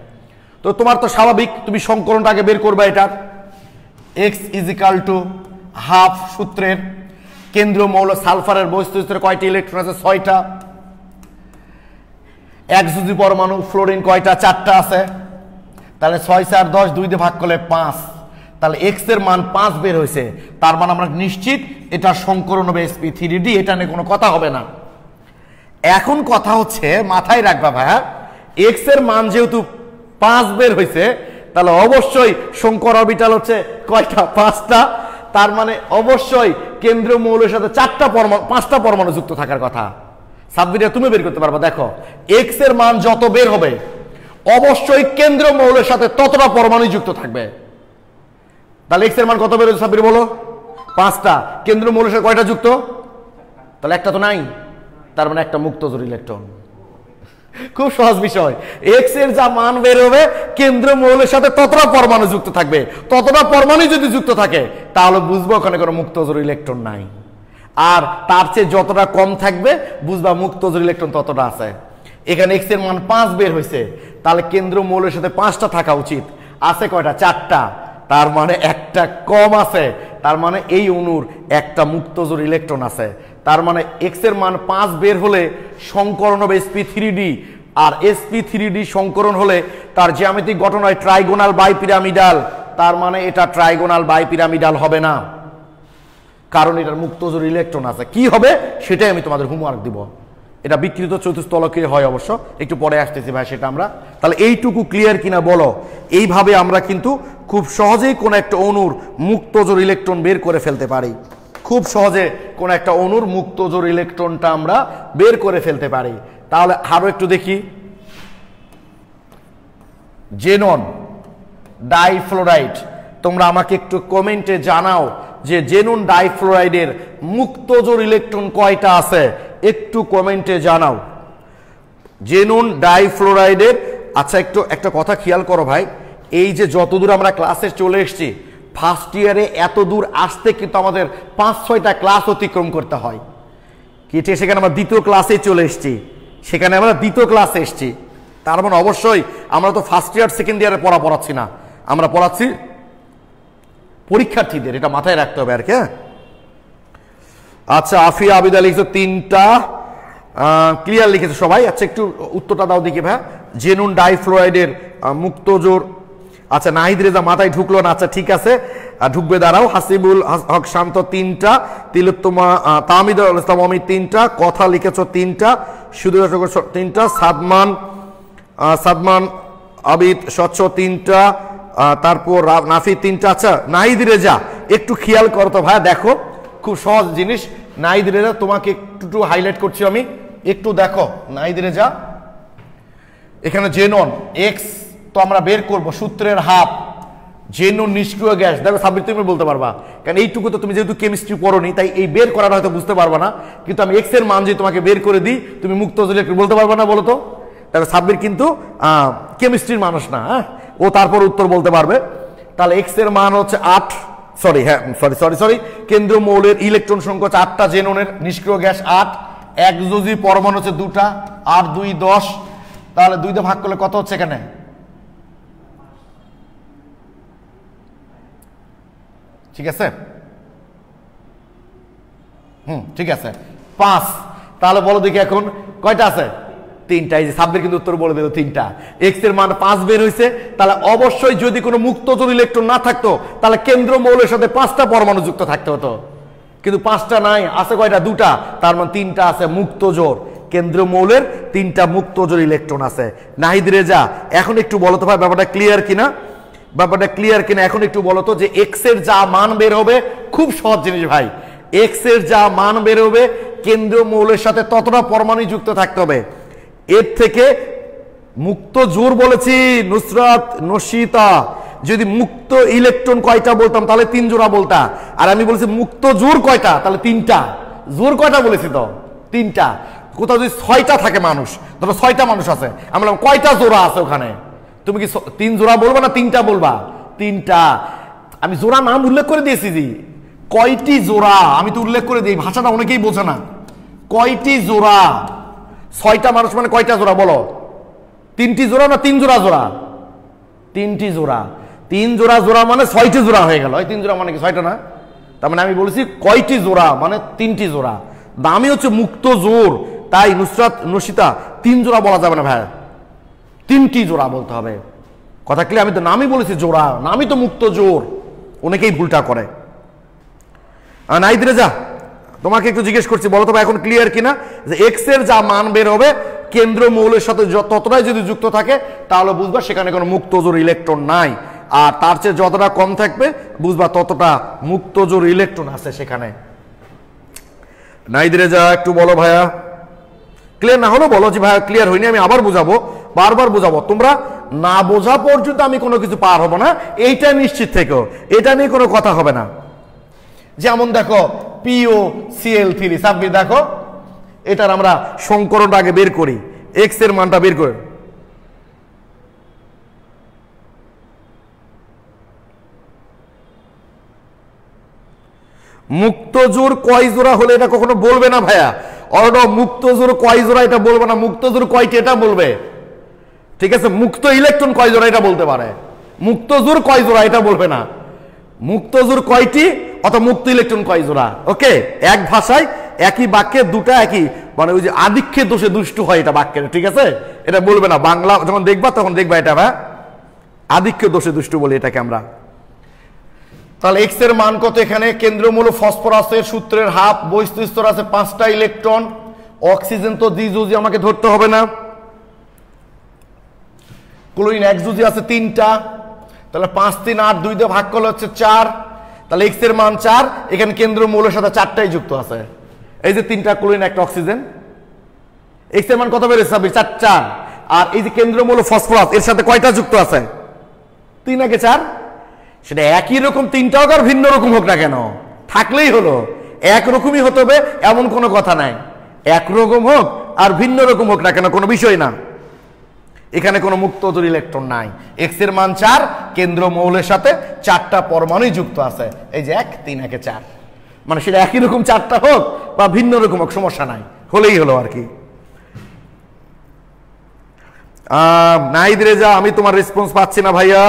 তো তোমার তো স্বাভাবিক তুমি সংকরণটা আগে বের করবা। এটার x = সূত্রের কেন্দ্রীয় মৌল সালফারের বৈশিষ্ট্যের কয়টি ইলেকট্রন আছে? 6টা। একযোজী পরমাণু ফ্লোরিন কয়টা? 4টা আছে। তাহলে 6 4 10, 2 দিয়ে ভাগ করলে 5। তাহলে x এর মান 5 বের হয়েছে, তার মানে আমরা নিশ্চিত এটা সংকরণ হবে sp3d, এটা নিয়ে কোনো কথা হবে না। এখন কথা হচ্ছে মাথায় রাখবা ভাইয়া, x এর মান যেহেতু 5 বের হয়েছে তাহলে অবশ্যই সংকর অরবিটাল হচ্ছে কয়টা? 5টা। তার মানে অবশ্যই কেন্দ্রীয় মৌলের সাথে 4টা পরমাণু 5টা পরমাণু যুক্ত থাকার কথা। সাবমিটে তুমি বের করতে পারবা। দেখো এক্স এর মান যত বের হবে অবশ্যই কেন্দ্রীয় মৌলের সাথে ততটা পরমাণু যুক্ত থাকবে। তাহলে এক্স এর মান কত বের হচ্ছে সাবমিট বলো? 5টা। কেন্দ্রীয় মৌলের সাথে কয়টা যুক্ত? তাহলে একটা তো নাই, তার মানে একটা মুক্ত জোড় ইলেকট্রন। খুব সহজ বিষয়। এক্স এর যা মান বের হবে কেন্দ্রীয় মৌলের সাথে ততটা পরমাণু যুক্ত থাকবে, ততটা পরমাণু যদি যুক্ত থাকে তাহলে বুঝবো ওখানে কোনো মুক্ত জোড় ইলেকট্রন নাই। আর তার চেয়ে যতটা কম থাকবে বুঝবা মুক্ত জোড় ইলেকট্রন ততটা আছে। এখানে এক্স এর মান 5 বের হয়েছে, তাহলে কেন্দ্রীয় মৌলের সাথে 5টা থাকা উচিত। আছে কয়টা? 4টা। তার মানে একটা কম আছে, তার মানে এই অণুর একটা মুক্ত জোড় ইলেকট্রন আছে। তার মানে এক্স এর মান 5 বের হলে সংকরণ হবে sp3d, আর sp3d সংকরণ হলে তার জ্যামিতিক গঠন হয় ট্রাইগোনাল বাইপিরামিডাল। তার মানে এটা ট্রাইগোনাল বাইপিরামিডাল হবে না, কারণ এটার মুক্ত জোড় ইলেকট্রন আছে। কি হবে সেটাই আমি তোমাদের হোমওয়ার্ক দিব। এটা বিকৃত চতুস্তলকে হয় অবশ্য, একটু পরে আসতেছি ভাই সেটা আমরা। তাহলে এইটুকু ক্লিয়ার কিনা বলো? এইভাবে আমরা কিন্তু খুব সহজেই কোন একটা অণুর মুক্ত জোড় ইলেকট্রন বের করে ফেলতে পারি। খুব সহজে কোন একটা অণুর মুক্ত জোড় ইলেকট্রনটা আমরা বের করে ফেলতে পারি। তাহলে আরো একটু দেখি। জেনন ডাইফ্লোরাইড, তোমরা আমাকে একটু কমেন্টে জানাও যে জেনন ডাইফ্লোরাইডের মুক্ত জোড় ইলেকট্রন কয়টা আছে, একটু কমেন্টে জানাও। জেনন ডাইফ্লোরাইডের, আচ্ছা একটু একটা কথা খেয়াল করো ভাই, এই যে যতদূর আমরা ক্লাসে চলে এসেছি, ফার্স্ট ইয়ারে এত দূর আসতে কিন্তু আমাদের 5-6টা ক্লাস অতিক্রম করতে হয়। কি সেখানে আমরা দ্বিতীয় ক্লাসে চলে এসেছি, সেখানে আমরা দ্বিতীয় ক্লাসে এসেছি। তার মানে অবশ্যই আমরা তো ফার্স্ট ইয়ার সেকেন্ড ইয়ারে পড়াচ্ছি না, আমরা পড়াচ্ছি পরীক্ষার্থীদের, এটা মাথায় রাখতে হবে আর কি। আচ্ছা আফিয়া আবিদা লিখছো 3টা, ক্লিয়ার লিখেছো সবাই। আচ্ছা একটু উত্তরটা দাও দেখি ভাই। জেনুন ডাইফ্লোরাইডের মুক্ত জোড়, আচ্ছা নাহিদ রেজা মাথায় ঢুকলো না, আচ্ছা ঠিক আছে ঢুকবে, দাঁড়াও। হাসিবুল হক শান্ত 3টা, তিলোত্তমা তাহমিদুল ইসলাম অমিত 3টা, কথা লিখেছো 3টা, শুধু 3টা, সাদমান আবিদ স্বচ্ছ 3টা, তারপর নাফি 3টা। আচ্ছা নাহিদ রেজা একটু খেয়াল করো তো ভাই, দেখো খুব সহজ জিনিস। নাহিদ রেজা তোমাকে একটু হাইলাইট করছি আমি, একটু দেখো। নাহিদ রেজা এখানে জেনন এক্স তো আমরা বের করব সূত্রের হাফ, জেনন নিষ্ক্রিয় গ্যাস। দেখো সাব্বির তুমি বলতে পারবা, কারণ এইটুকু তো তুমি যেহেতু কেমিস্ট্রি পড়োনি তাই এই বের করার হয়তো বুঝতে পারবা না, কিন্তু আমি এক্স এর মান যদি তোমাকে বের করে দিই তুমি মুক্ত জোড় ইলেকট্রন বলতে পারবা না, বলো তো? দেখো সাব্বির কিন্তু কেমিস্ট্রির মানুষ না, হ্যাঁ ও তারপর উত্তর বলতে পারবে। তাহলে এক্স এর মান হচ্ছে 8, সরি কেন্দ্রীয় মৌলের ইলেকট্রন সংখ্যা হচ্ছে 8টা, জেননের নিষ্ক্রিয় গ্যাস 8, একযোজী পরমাণু হচ্ছে 2টা, 8 2 10। তাহলে 2 দিয়ে ভাগ করলে কত হচ্ছে এখানে? ঠিক আছে, ঠিক আছে 5। তাহলে বলো দেখি এখন কয়টা আছে? 3টা। এই যে সাব্বির কিন্তু উত্তর বলে দিল 3টা। এক্স এর মান 5 বের হয়েছে, তাহলে অবশ্যই যদি কোনো মুক্ত জোড় ইলেকট্রন না থাকতো তাহলে কেন্দ্র মৌলের সাথে 5টা পরমাণু যুক্ত থাকতে হতো, কিন্তু 5টা নাই, আছে কয়টা? 2টা। তার মানে 3টা আছে মুক্ত জোড়। কেন্দ্রীয় মৌলের 3টা মুক্ত জোড় ইলেকট্রন আছে। নাহিদ রেজা এখন একটু বলো তো ভাই ব্যাপারটা ক্লিয়ার কিনা, এখন একটু বলো তো যে এক্স এর যা মান বের হবে, খুব সহজ জিনিস ভাই, এক্স এর যা মান বের হবে কেন্দ্রীয় মৌলের সাথে ততটা পরমাণু যুক্ত থাকতে হবে। এর থেকে মুক্ত জোড় বলেছি নুসরাত নশিতা, যদি মুক্ত ইলেকট্রন কয়টা বলতাম তাহলে 3 জোড়া বলতা, আর আমি বলেছি মুক্ত জোড় কয়টা, তাহলে 3টা। জোড় কয়টা বলেছি তো? 3টা। কোথাও যদি 6টা থাকে মানুষ, ধরো 6টা মানুষ আছে, আমি বললাম কয়টা জোড়া আছে ওখানে, তুমি কি 3 জোড়া বলবা না 3টা বলবা? 3টা। আমি জোড়া নাম উল্লেখ করে দিয়েছি, জি কয়টি জোড়া আমি তো উল্লেখ করে দিই, ভাষাটা অনেকেই বোঝে না। কয়টি জোড়া? 6টা মানুষ মানে কয়টা জোড়া বলো? 3টি জোড়া না 3 জোড়া? 3টি জোড়া। 3 জোড়া মানে 6টি জোড়া হয়ে গেল। 3 জোড়া মানে কি 6টা না? তার মানে আমি বলেছি কয়টি জোড়া মানে 3টি জোড়া। দামি হচ্ছে মুক্ত জোড়, তাই নুসরাত নশিতা 3 জোড়া বলা যাবে না ভাই, 3টি জোড়া বলতে হবে। কথা ক্লিয়ার? আমি তো নামই বলেছি জোড়া, নামই তো মুক্ত জোড়, অনেকেই ভুলটা করে। নাহিদ রেজা তোমাকে একটু জিজ্ঞেস করছি, বলো তো ভাই এখন ক্লিয়ার কিনা যে এক্স এর যা মান বের হবে কেন্দ্র মৌলের সাথে ততটাই যদি যুক্ত থাকে তাহলে বুঝবা সেখানে কোনো মুক্ত জোড় ইলেকট্রন নাই। আর তার চেয়ে যতটা কম থাকবে বুঝবা ততটা মুক্ত জোর ইলেকট্রন আছে সেখানে। নাহিদ রেজা একটু বলো ভাইয়া, ক্লিয়ার না হলো বলো যে ভাইয়া ক্লিয়ার হয়নি, আমি আবার বুঝাবো, বারবার বুঝাবো। তোমরা না বোঝা পর্যন্ত আমি কোনো কিছু পার হবো না, এইটা নিশ্চিত থেকো, এটা নিয়ে কোনো কথা হবে না। যেমন দেখো POCl3 সাব্বির দেখো, এটার আমরা সংকরণটা আগে বের করি, এক্স এর মানটা বের করে। মুক্ত জোর কয় জোড়া হলে এটা কখনো বলবে না ভাইয়া, অর্ডার মুক্ত জোর কয় জোড়া এটা বলবে না, মুক্ত জোর কয়টি এটা বলবে, ঠিক আছে? মুক্ত ইলেকট্রন কয় জোড়া এটা বলতে পারে, মুক্ত জোর কয় জোড়া এটা বলবে না, মুক্ত জোর কয়টি অথবা মুক্ত ইলেকট্রন কয় জোড়া। ওকে, এক ভাষায় একই বাক্যে দুটা একই, মানে ওই যে আধিক্যের দোষে দুষ্টু হয় এটা বাক্যের, ঠিক আছে? এটা বলবে না, বাংলা যখন দেখবা তখন দেখবা এটা ভাই আধিক্য দোষে দুষ্টু বলি এটাকে আমরা। তাহলে এক্স এর মান কত এখানে? কেন্দ্রমূল ফসফরাসের সূত্রের হাফ, বহিস্থ স্তর আছে 5টা ইলেকট্রন, অক্সিজেন তো দ্বিযুজি আমাকে ধরতে হবে না, ক্লোরিন একযুজি আছে 3টা, তাহলে 5 3 8 2 দিয়ে ভাগ করলে হচ্ছে 4, তাহলে এক্স এর মান 4, এখানে কেন্দ্রমূলের সাথে 4টাই যুক্ত আছে, এই যে 3টা ক্লোরিন একটা অক্সিজেন, এক্স এর মান কত বেড়েছে? 4। আর এই যে কেন্দ্রমূল ফসফরাস এর সাথে কয়টা যুক্ত আছে? 3 আগে 4, সেটা একই রকম 3টা হোক আর ভিন্ন রকম হোক না কেন, থাকলেই হলো, একরকমই হতে হবে এমন কোনো কথা নাই, একরকম হোক আর ভিন্ন রকম হোক না কেন কোনো বিষয় না, এখানে কোনো মুক্ত জোর ইলেকট্রন নাই। এক্স এর মান 4, কেন্দ্র মৌলের সাথে 4টা পরমাণুই যুক্ত আছে, এই যে 1 3 1 4, মানে সেটা একই রকম 4টা হোক বা ভিন্ন রকম হোক সমস্যা নাই, হলেই হলো আর কি। নাহিদ রেজা আমি তোমার রেসপন্স পাচ্ছি না ভাইয়া,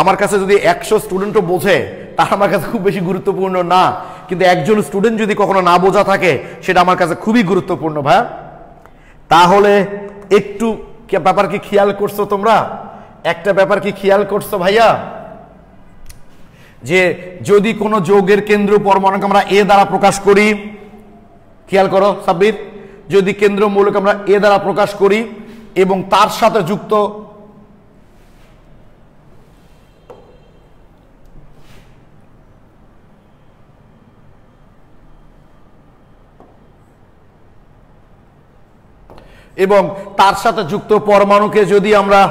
আমার কাছে যদি 100 স্টুডেন্টও বোঝে তা আমার কাছে খুব বেশি গুরুত্বপূর্ণ না, কিন্তু একজন স্টুডেন্ট যদি কখনো না বোঝা থাকে সেটা আমার কাছে খুবই গুরুত্বপূর্ণ ভাইয়া। তাহলে একটু ব্যাপার কি খেয়াল করছো তোমরা? একটা ব্যাপার কি খেয়াল করছো ভাইয়া, যে যদি কোনো যৌগের কেন্দ্র পরমাণুকে আমরা এ দ্বারা প্রকাশ করি, খেয়াল করো সাব্বির, যদি কেন্দ্র মৌলকে আমরা এ দ্বারা প্রকাশ করি এবং তার সাথে যুক্ত পরমাণুকে যদি আমরা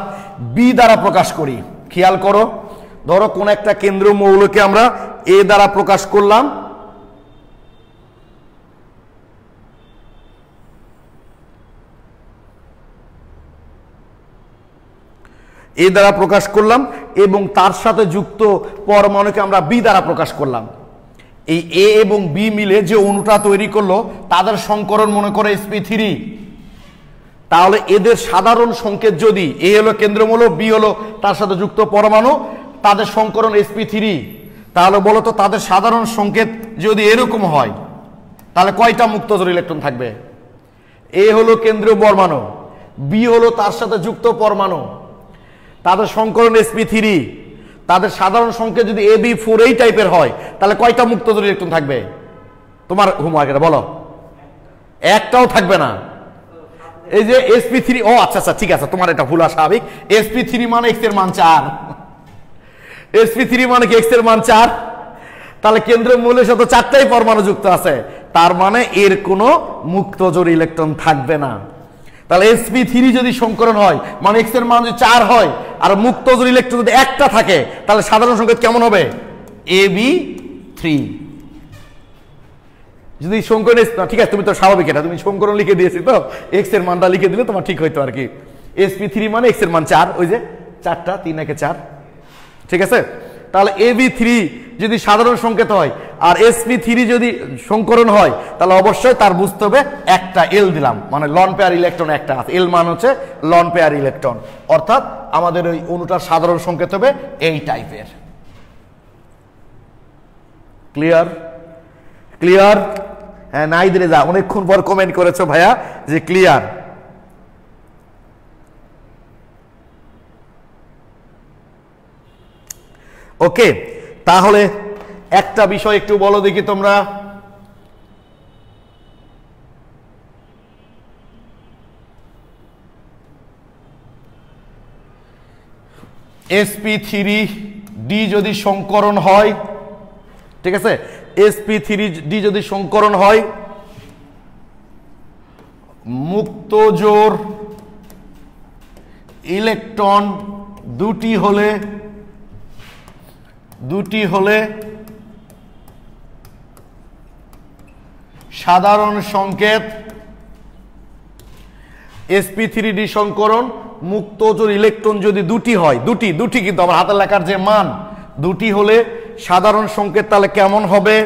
বি দ্বারা প্রকাশ করি, খেয়াল করো, ধরো কোন একটা কেন্দ্র মৌলকে আমরা এ দ্বারা প্রকাশ করলাম, এবং তার সাথে যুক্ত পরমাণুকে আমরা বি দ্বারা প্রকাশ করলাম, এই এ এবং বি মিলে যে অণুটা তৈরি করলো তাদের সংকরণ মনে করে sp3, তাহলে এদের সাধারণ সংকেত যদি এ হলো কেন্দ্রমূল, বি হলো তার সাথে যুক্ত পরমাণু, তাদের সংকরণ sp3, তাহলে বলো তো তাদের সাধারণ সংকেত যদি এরকম হয় তাহলে কয়টা মুক্তজোড় ইলেকট্রন থাকবে? এ হলো কেন্দ্রীয় পরমাণু, বি হলো তার সাথে যুক্ত পরমাণু, তাদের সংকরণ sp3, তাদের সাধারণ সংকেত যদি ab4 এই টাইপের হয় তাহলে কয়টা মুক্তজোড় ইলেকট্রন থাকবে? তোমার হোমওয়ার্ক এটা বলো, একটাও থাকবে না। এই যে sp3, ও আচ্ছা আচ্ছা ঠিক আছে, তোমার এটা ভুল স্বাভাবিক, sp3 মানে x এর মান 4, sp3 মানে কি x এর মান 4, তাহলে কেন্দ্রীয় মৌলের সাথে 4টাই পরমাণু যুক্ত আছে, তার মানে এর কোনো মুক্তজোড় ইলেকট্রন থাকবে না। তাহলে sp3 যদি সংকরণ হয় মানে x এর মান যদি 4 হয় আর মুক্তজোড় ইলেকট্রন যদি একটা থাকে তাহলে সাধারণ সংকেত কেমন হবে? ab3। যদি সংকরণ, ঠিক আছে তুমি তো স্বাভাবিক, এটা তুমি সংকরণ লিখে দিয়েছি তো x এর মানটা লিখে দিলে তোমার ঠিক হইতো আর কি। sp3 মানে x এর মান 4, ওই যে 4টা 3 1 4, ঠিক আছে? তাহলে ab3 যদি সাধারণ সংকেত হয় আর sp3 যদি সংকরণ হয় তাহলে অবশ্যই তার বুঝতে হবে একটা l দিলাম, মানে লন পেয়ার ইলেকট্রন একটা আছে, l মান হচ্ছে লন পেয়ার ইলেকট্রন, অর্থাৎ আমাদের ওই অণুটার সাধারণ সংকেত হবে এই টাইপের। ক্লিয়ার? ক্লিয়ার? হ্যাঁ নাহিদ রেজা অনেকক্ষণ পর কমেন্ট করেছো ভাইয়া যে ক্লিয়ার। ওকে, তাহলে একটা বিষয় একটু বলো দেখি তোমরা, sp3 ডি যদি সংকরণ হয়, ঠিক আছে, sp3d যদি সংকরণ হয়, মুক্ত জোড় ইলেকট্রন দুটি হলে সাধারণ সংকেত sp3d সংকরণ মুক্ত জোড় ইলেকট্রন যদি দুটি হয়, দুটি কিন্তু আমার হাতের লেখার যে মান দুটি হলে সাধারণ সংকেত তাহলে কেমন হবে?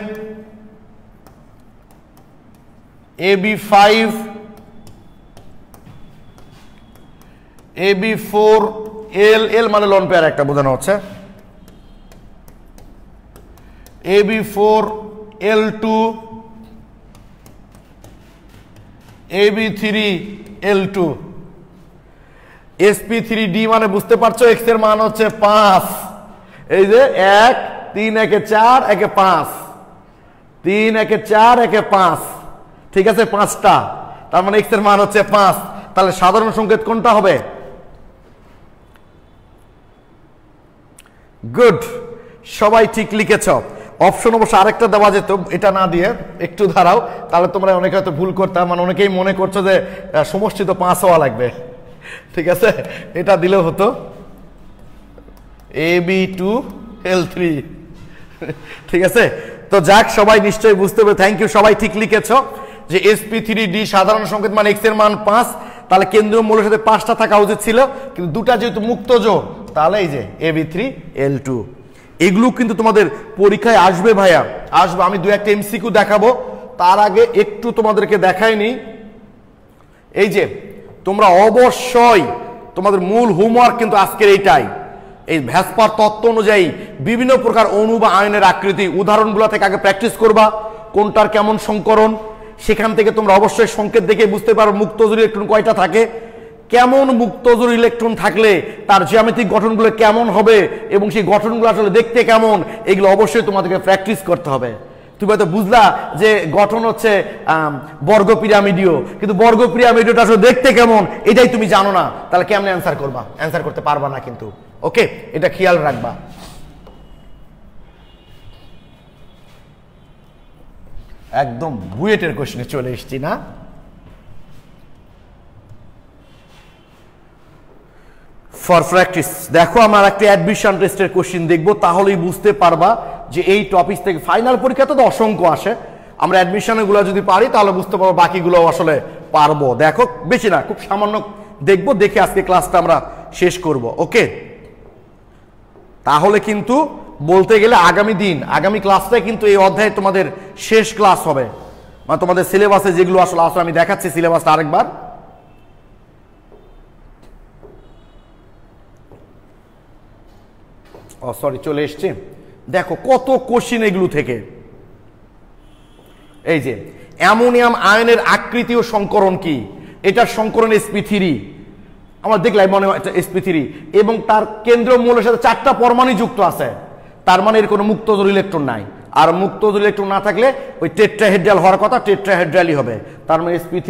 ab5 ab4 l মানে লন পেয়ার একটা বোঝানো হচ্ছে, ab4 l2 ab3 l2 sp3d মানে বুঝতে পারছো x এর মান হচ্ছে 5, এই যে 1 3 1 4 1 5 3 1 4 1 5, ঠিক আছে, 5টা, তার মানে x এর মান হচ্ছে 5, তাহলে সাধারণ সংকেত কোনটা হবে? গুড, সবাই ঠিক লিখেছ। অপশন অবশ্য আরেকটা দেওয়া যেত, এটা না দিয়ে একটু দাঁড়াও, তাহলে তোমরা অনেকে হয়তো ভুল করতে, মানে অনেকেই মনে করছো যে সমষ্টি তো 5 হওয়া লাগবে, ঠিক আছে, এটা দিলেও হতো ab2l3, ঠিক আছে। তো যাক, সবাই নিশ্চয়ই বুঝতে হবে, থ্যাংক ইউ, সবাই ঠিক লিখেছ যে sp3d সাধারণ সংকেত মানে x এর মান 5, তাহলে কেন্দ্রীয় মৌলের সাথে 5টা থাকা উচিত ছিল, কিন্তু দুটা যেহেতু মুক্ত জোড়, তাহলে এই যে ab3l2, এগুলো কিন্তু তোমাদের পরীক্ষায় আসবে ভাইয়া, আসবে। আমি দু একটা এমসিকিউ দেখাবো, তার আগে একটু তোমাদেরকে দেখাইনি, এই যে তোমরা অবশ্যই তোমাদের মূল হোমওয়ার্ক কিন্তু আজকের এইটাই, এই ভ্যাসপার তত্ত্ব অনুযায়ী বিভিন্ন প্রকার অণু বা আয়নের আকৃতি উদাহরণগুলো থেকে আগে প্র্যাকটিস করবা, কোনটার কেমন সংকরণ, সেখান থেকে তোমরা অবশ্যই সংকেত দেখে বুঝতে পারো মুক্তজোড় ইলেকট্রন কয়টা থাকে, কেমন মুক্তজোড় ইলেকট্রন থাকলে তার জ্যামিতিক গঠনগুলো কেমন হবে এবং সেই গঠনগুলো আসলে দেখতে কেমন, এগুলো অবশ্যই তোমাদেরকে প্র্যাকটিস করতে হবে। তুমি হয়তো বুঝলা যে গঠন হচ্ছে বর্গ পিরামিডীয়, কিন্তু বর্গ পিরামিডীয়টা আসলে দেখতে কেমন এটাই তুমি জানো না, তাহলে কেমনে অ্যান্সার করবা? অ্যান্সার করতে পারবা না কিন্তু, ওকে, এটা খেয়াল রাখবা। একদম বুয়েটের কোশ্চেনে চলে এসেছি না? ফর প্র্যাকটিস দেখো, আমার একটা অ্যাডমিশন টেস্টের কোশ্চেন দেখবো, তাহলেই বুঝতে পারবা যে এই টপিক থেকে ফাইনাল পরীক্ষা তো অসংখ্য আসে, আমরা অ্যাডমিশনের গুলো যদি পারি তাহলে বুঝতে পারবো বাকিগুলো আসলে পারবো। দেখো, বেশি না, খুব সামান্য দেখবো, দেখে আজকে ক্লাসটা আমরা শেষ করব, ওকে। তাহলে কিন্তু বলতে গেলে আগামী ক্লাসটাই কিন্তু এই অধ্যায়ে তোমাদের শেষ ক্লাস হবে, মানে তোমাদের সিলেবাসে যেগুলো আসলে আসলে আমি দেখাচ্ছি সিলেবাসটা আরেকবার। ও সরি, চলে এসছে, দেখো কত কোশ্চিন এগুলো থেকে। এই যে অ্যামোনিয়াম আয়নের আকৃতি ও সংকরণ কি, এটার সংকরণ sp3, আমরা দেখলাম মনে হয় sp3, এবং তার কেন্দ্রীয় মৌলের সাথে 4টা পরমাণু যুক্ত আছে, তার মানে এর কোনো মুক্তজোড় ইলেকট্রন নাই, আর মুক্তজোড় ইলেকট্রন না থাকলে ওই টেট্রাহেড্রাল হওয়ার কথা, টেট্রাহেড্রালই হবে, তার মানে sp3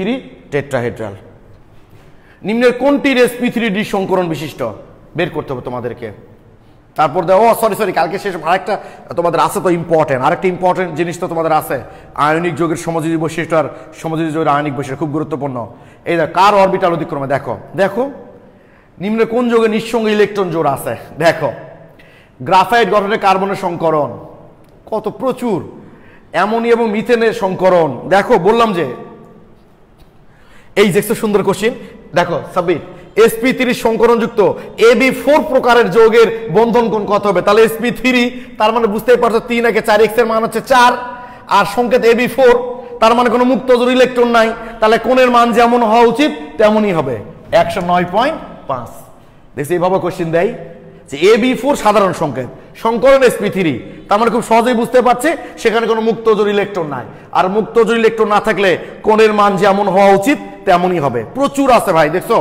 টেট্রাহেড্রাল। নিম্নের কোনটির sp3d সংকরণ বিশিষ্ট বের করতে হবে তোমাদেরকে। তারপর দেখো, সরি কালকে শেষ আরেকটা তোমাদের আছে তো ইম্পর্টেন্ট, আরেকটা ইম্পর্টেন্ট জিনিস তো তোমাদের আছে, আয়নিক যৌগের সমযোজী বৈশিষ্ট্য আর সমযোজী যৌগের আয়নিক বৈশিষ্ট্য, খুব গুরুত্বপূর্ণ। এই দেখো, কার অরবিটাল অতিক্রমে, দেখো নিম্নে কোন যৌগে নিঃসঙ্গ ইলেকট্রন জোড় আছে, দেখো গ্রাফাইট গঠনে কার্বনের সংকরণ কত প্রচুর, অ্যামোনিয়া এবং মিথেনের সংকরণ, দেখো বললাম যে এই যে সুন্দর কোশ্চিন, দেখো সাবিট sp3 সংকরণযুক্ত ab4 প্রকারের যৌগের বন্ধন কোণ কত হবে, তাহলে sp3, তার মানে বুঝতেই পারছো 3 একে 4, x এর মান হচ্ছে 4, আর সংকেত ab4, তার মানে কোনো মুক্তজোড় ইলেকট্রন নাই, তাহলে কোণের মান যেমন হওয়া উচিত তেমনই হবে, 109.5। দেখছি এইভাবে কোশ্চিন দেয় যে ab4 সাধারণ সংকেত, সংকরণ sp3, তার মানে খুব সহজেই বুঝতে পারছে সেখানে কোনো মুক্তজোড় ইলেকট্রন নাই, আর মুক্তজোড় ইলেকট্রন না থাকলে কোণের মান যেমন হওয়া উচিত তেমনই হবে। প্রচুর আছে ভাই, দেখছো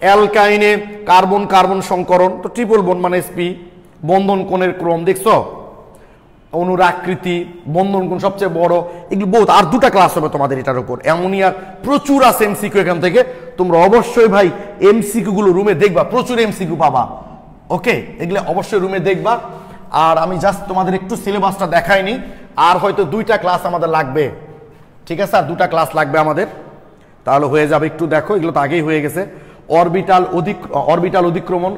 অ্যালকাইনে কার্বন কার্বন সংকরণ, তো ট্রিপল বন্ড মানে sp, বন্ধন কোণের ক্রম দেখছো, অণুর আকৃতি, বন্ধন কোণ সবচেয়ে বড়, এগুলো বহুত, আর 2টা ক্লাস হবে তোমাদের এটার উপর। অ্যামোনিয়ার প্রচুর আছে এমসিকিউ, এখান থেকে তোমরা অবশ্যই ভাই এমসিকিউ গুলো রুমে দেখবা, প্রচুর এমসিকিউ পাবা, ওকে, এগুলো অবশ্যই রুমে দেখবা। আর আমি জাস্ট তোমাদের একটু সিলেবাসটা দেখাইনি, আর হয়তো 2টা ক্লাস আমাদের লাগবে, ঠিক আছে? আর 2টা ক্লাস লাগবে আমাদের, তাহলে হয়ে যাবে। একটু দেখো, এগুলো তো আগেই হয়ে গেছে। অরবিটাল অধিক্রমণ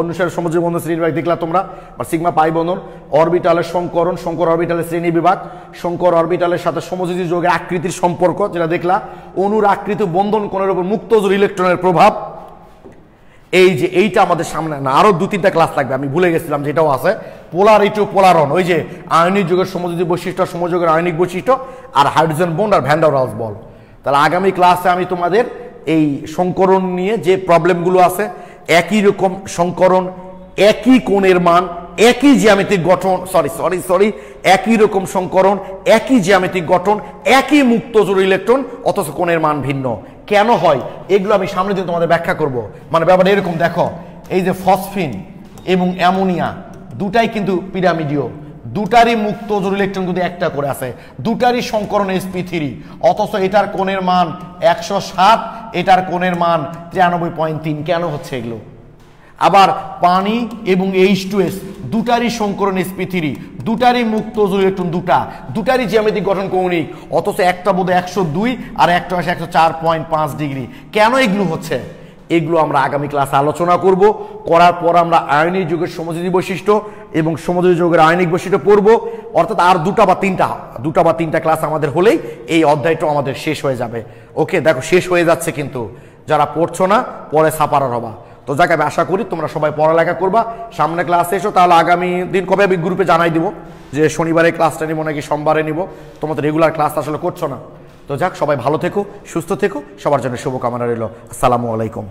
অনুসারে সমুদ্র বন্ধন শ্রেণী বিভাগ দেখলা তোমরা, বা সিগমা পাই বন্ধন, অরবিটালের সংকরণ, সংকর অরবিটালের শ্রেণী বিভাগ, সংকর অরবিটালের সাথে সমযোজী যৌগের আকৃতির সম্পর্ক যেটা দেখলা, অণুর আকৃতি বন্ধন কোণের উপর মুক্ত জোড় ইলেকট্রনের প্রভাব। এই যে এইটা আমাদের সামনে না, আরো 2-3টা ক্লাস লাগবে, আমি ভুলে গেছিলাম যেটাও আছে, পোলারিটি ও পোলারন, ওই যে আয়নিক যৌগের সমযোজী বৈশিষ্ট্য, সমযোগের আয়নিক বৈশিষ্ট্য, আর হাইড্রোজেন বন্ড আর ভ্যান ডার ওয়ালস বল। তাহলে আগামী ক্লাসে আমি তোমাদের এই সংকরণ নিয়ে যে প্রবলেমগুলো আছে, একই রকম সংকরণ, একই কোণের মান, একই জ্যামিতিক গঠন, সরি একই রকম সংকরণ, একই জ্যামিতিক গঠন, একই মুক্ত জোড় ইলেকট্রন, অথচ কোণের মান ভিন্ন, কেন হয় এগুলো আমি সামনে দিন তোমাদের ব্যাখ্যা করব। মানে ব্যাপারটা এরকম, দেখো এই যে ফসফিন এবং অ্যামোনিয়া দুটাই কিন্তু পিরামিডীয়, দুটারই মুক্ত জোড় ইলেকট্রন কিন্তু একটা করে আছে, দুটারই সংকরণ sp3, অথচ এটার কোণের মান 107, এটার কোণের মান 93.3। কেন হচ্ছে এগুলো? আবার পানি এবং H2S দুটারই সংকরণ sp3, দুটারই মুক্ত জোড় ইলেকট্রন দুটারই জ্যামিতিক গঠন কৌণিক, অথচ একটা বোধহয় 102 আর একটা 104.5 ডিগ্রি। কেন এগুলো হচ্ছে? এগুলো আমরা আগামী ক্লাসে আলোচনা করব। করার পর আমরা আয়নিক যৌগের সমযোজী বৈশিষ্ট্য এবং সমযোজী যৌগের আয়নিক বৈশিষ্ট্য পড়ব। অর্থাৎ আর 2টা বা 3টা ক্লাস আমাদের হলেই এই অধ্যায়টা আমাদের শেষ হয়ে যাবে। ওকে, দেখো শেষ হয়ে যাচ্ছে, কিন্তু যারা পড়ছো না পরে সাপারার হবা। তো যাকে আমি আশা করি তোমরা সবাই পড়ালেখা করবা, সামনে ক্লাসে এসো। তাহলে আগামী দিন কবে আমি গ্রুপে জানাই দিব যে শনিবারে ক্লাসটা নিব নাকি সোমবারে নিব, তোমরা তো রেগুলার ক্লাস আসলে করছো না। তো যাক, সবাই ভালো থেকো, সুস্থ থেকো, সবার জন্য শুভকামনা রইল। আসসালামু আলাইকুম।